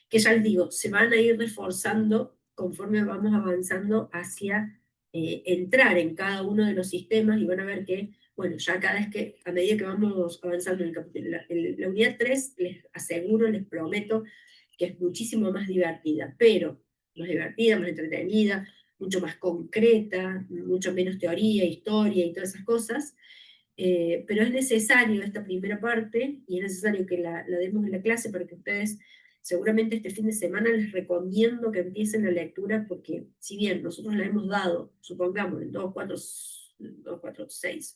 que ya les digo, se van a ir reforzando conforme vamos avanzando hacia entrar en cada uno de los sistemas y van a ver que, bueno, ya cada vez que, a medida que vamos avanzando en el capítulo, la unidad 3, les aseguro, les prometo que es muchísimo más divertida, pero más divertida, más entretenida, mucho más concreta, mucho menos teoría, historia y todas esas cosas, pero es necesario esta primera parte y es necesario que la demos en la clase para que ustedes, seguramente este fin de semana les recomiendo que empiecen la lectura porque si bien nosotros la hemos dado, supongamos, en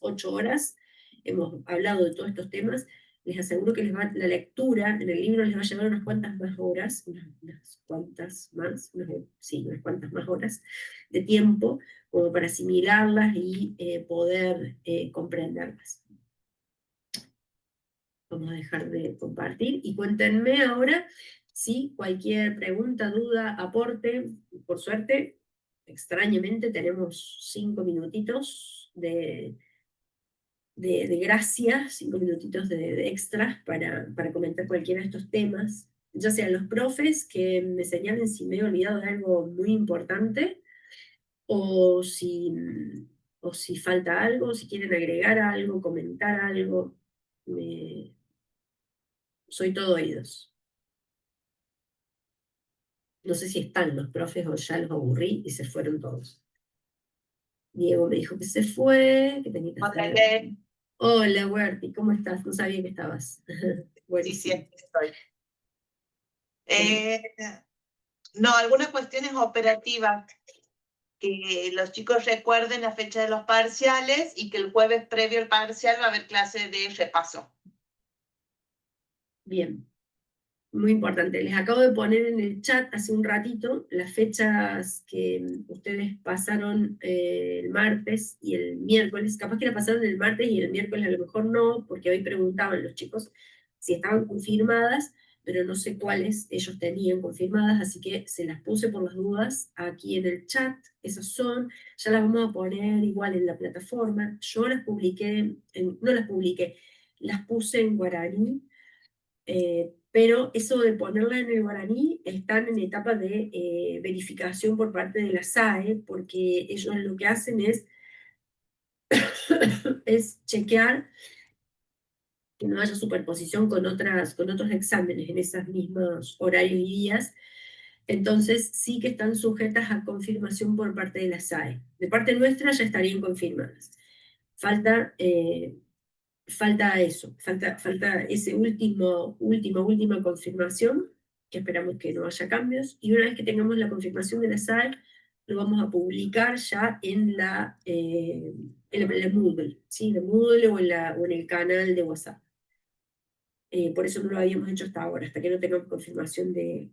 8 horas, hemos hablado de todos estos temas, les aseguro que la lectura en el libro les va a llevar unas cuantas más horas, unas cuantas más horas de tiempo, como para asimilarlas y poder comprenderlas. Vamos a dejar de compartir y cuéntenme ahora si cualquier pregunta, duda, aporte. Por suerte, extrañamente tenemos 5 minutitos de gracia, 5 minutitos de extras para comentar cualquiera de estos temas, ya sean los profes que me señalen si me he olvidado de algo muy importante, o si, o si falta algo, si quieren agregar algo, comentar algo, soy todo oídos. No sé si están los profes o ya los aburrí y se fueron todos. Diego me dijo que se fue, que tenía que hacer... Hola, Huerti, ¿cómo estás? No sabía que estabas. Sí, sí, aquí estoy. No, algunas cuestiones operativas. Que los chicos recuerden la fecha de los parciales y que el jueves previo al parcial va a haber clase de repaso. Bien, muy importante. Les acabo de poner en el chat hace un ratito las fechas que ustedes pasaron el martes y el miércoles. Capaz que la pasaron el martes y el miércoles a lo mejor no, porque hoy preguntaban los chicos si estaban confirmadas, pero no sé cuáles ellos tenían confirmadas, así que se las puse por las dudas aquí en el chat. Esas son, ya las vamos a poner igual en la plataforma. Yo las publiqué, no las publiqué, las puse en guaraní, pero eso de ponerla en el guaraní están en etapa de verificación por parte de la SAE, porque ellos lo que hacen es chequear que no haya superposición con otros exámenes en esos mismos horarios y días. Entonces sí que están sujetas a confirmación por parte de la SAE. De parte nuestra ya estarían confirmadas. Falta eso, falta ese última confirmación, que esperamos que no haya cambios, y una vez que tengamos la confirmación de la SAE, lo vamos a publicar ya en la Moodle, ¿sí? En la Moodle o en el canal de WhatsApp. Por eso no lo habíamos hecho hasta ahora, hasta que no tengamos confirmación de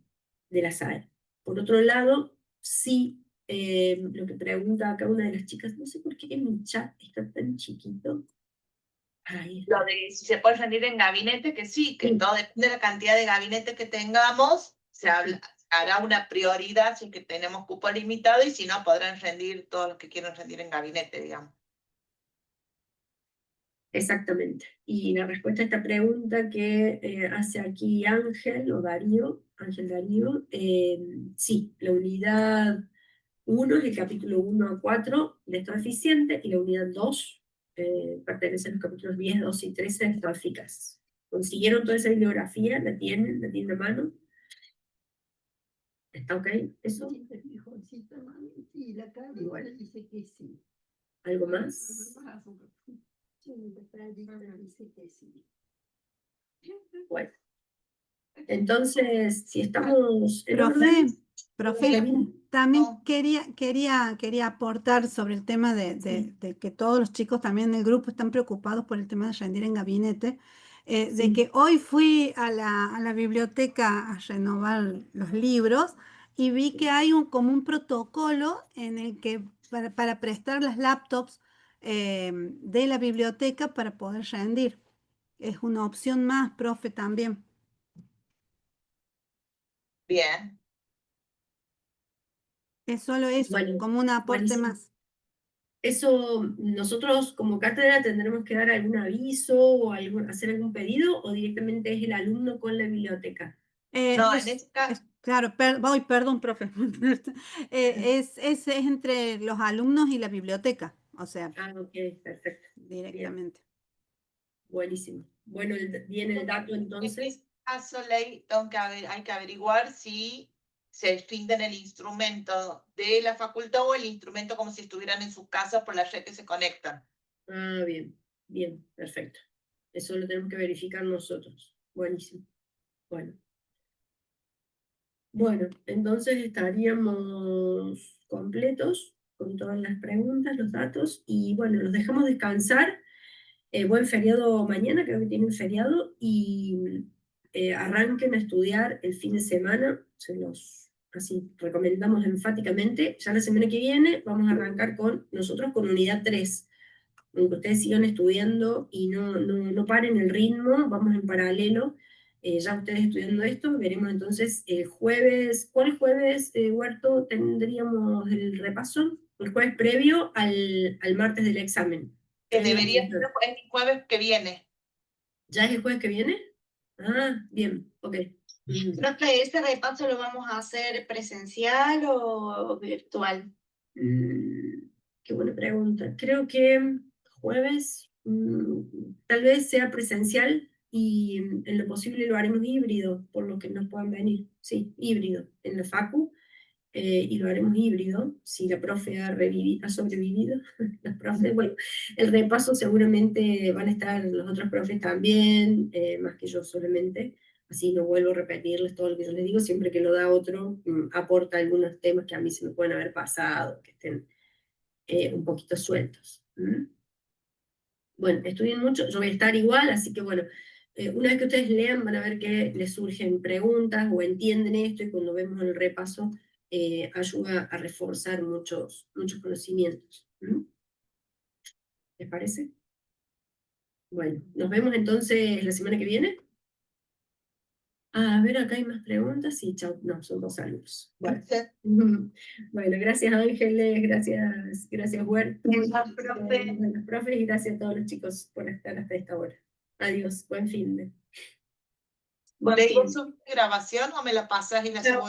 la SAE. Por otro lado, sí, lo que pregunta acá una de las chicas, no sé por qué en mi chat está tan chiquito. Ahí está. Lo de si se puede rendir en gabinete, que sí, que todo depende de la cantidad de gabinetes que tengamos, hará una prioridad si es que tenemos cupo limitado y si no podrán rendir todos los que quieran rendir en gabinete, digamos. Exactamente. Y la respuesta a esta pregunta que hace aquí Ángel o Darío, Ángel Darío, sí, la unidad 1 es el capítulo 1 a 4 de estado eficiente y la unidad 2 pertenece a los capítulos 10, 12 y 13 de estado eficaz. ¿Consiguieron toda esa bibliografía? ¿La tienen a mano? ¿Está ok eso? Sí, la Cari igual dice que sí. ¿Algo más? Dice que sí. Bueno. Entonces, si estamos en Profe, orden, profe, también No. quería aportar sobre el tema de que todos los chicos también en el grupo están preocupados por el tema de rendir en gabinete, de Sí. que hoy fui a la biblioteca a renovar los libros y vi que hay como un protocolo en el que para prestar las laptops de la biblioteca para poder rendir. Es una opción más, profe, también. Bien. Es solo eso, Bueno, como un aporte buenísimo. más. Eso, nosotros como cátedra tendremos que dar algún aviso o hacer algún pedido, o directamente es el alumno con la biblioteca. No, en este caso, Claro, perdón, profe. Es entre los alumnos y la biblioteca, o sea, Ah, ok, perfecto. Bien, directamente. buenísimo. Bueno, viene el dato en entonces. este caso, Ley, hay que averiguar si se rinden el instrumento de la facultad o el instrumento como si estuvieran en sus casas por la red que se conectan. Ah, bien, perfecto. Eso lo tenemos que verificar nosotros. Buenísimo. Bueno, entonces estaríamos completos con todas las preguntas, los datos, y bueno, los dejamos descansar. Buen feriado mañana, creo que tienen feriado, y arranquen a estudiar el fin de semana, se los así recomendamos enfáticamente. Ya la semana que viene vamos a arrancar nosotros con unidad 3. Aunque ustedes sigan estudiando y no paren el ritmo, vamos en paralelo. Ya ustedes estudiando esto, veremos entonces el jueves. ¿Cuál jueves, Huerto, tendríamos el repaso? El jueves previo al martes del examen. Que debería ser el jueves que viene. ¿Ya es el jueves que viene? Ah, bien, ok. Profe, ¿ese repaso lo vamos a hacer presencial o virtual? Qué buena pregunta. Creo que jueves tal vez sea presencial y en lo posible lo haremos híbrido, por lo que nos puedan venir. Sí, híbrido en la facu, y lo haremos híbrido, si la profe ha sobrevivido. Las profes, bueno, el repaso seguramente van a estar los otros profes también, más que yo solamente, así no vuelvo a repetirles todo lo que yo les digo, siempre que lo da otro, aporta algunos temas que a mí se me pueden haber pasado, que estén un poquito sueltos. Bueno, estudien mucho, yo voy a estar igual, así que bueno, una vez que ustedes lean van a ver que les surgen preguntas o entienden esto, y cuando vemos el repaso ayuda a reforzar muchos conocimientos. ¿Les parece? Bueno, nos vemos entonces la semana que viene. A ver, acá hay más preguntas. Sí, chao. No, son 2 saludos. Bueno, bueno, gracias Ángeles, gracias Huerto, Gracias, profe. los profes, y gracias a todos los chicos por estar hasta esta hora. Adiós, buen fin de. ¿Le digo su grabación o me la pasas y la subo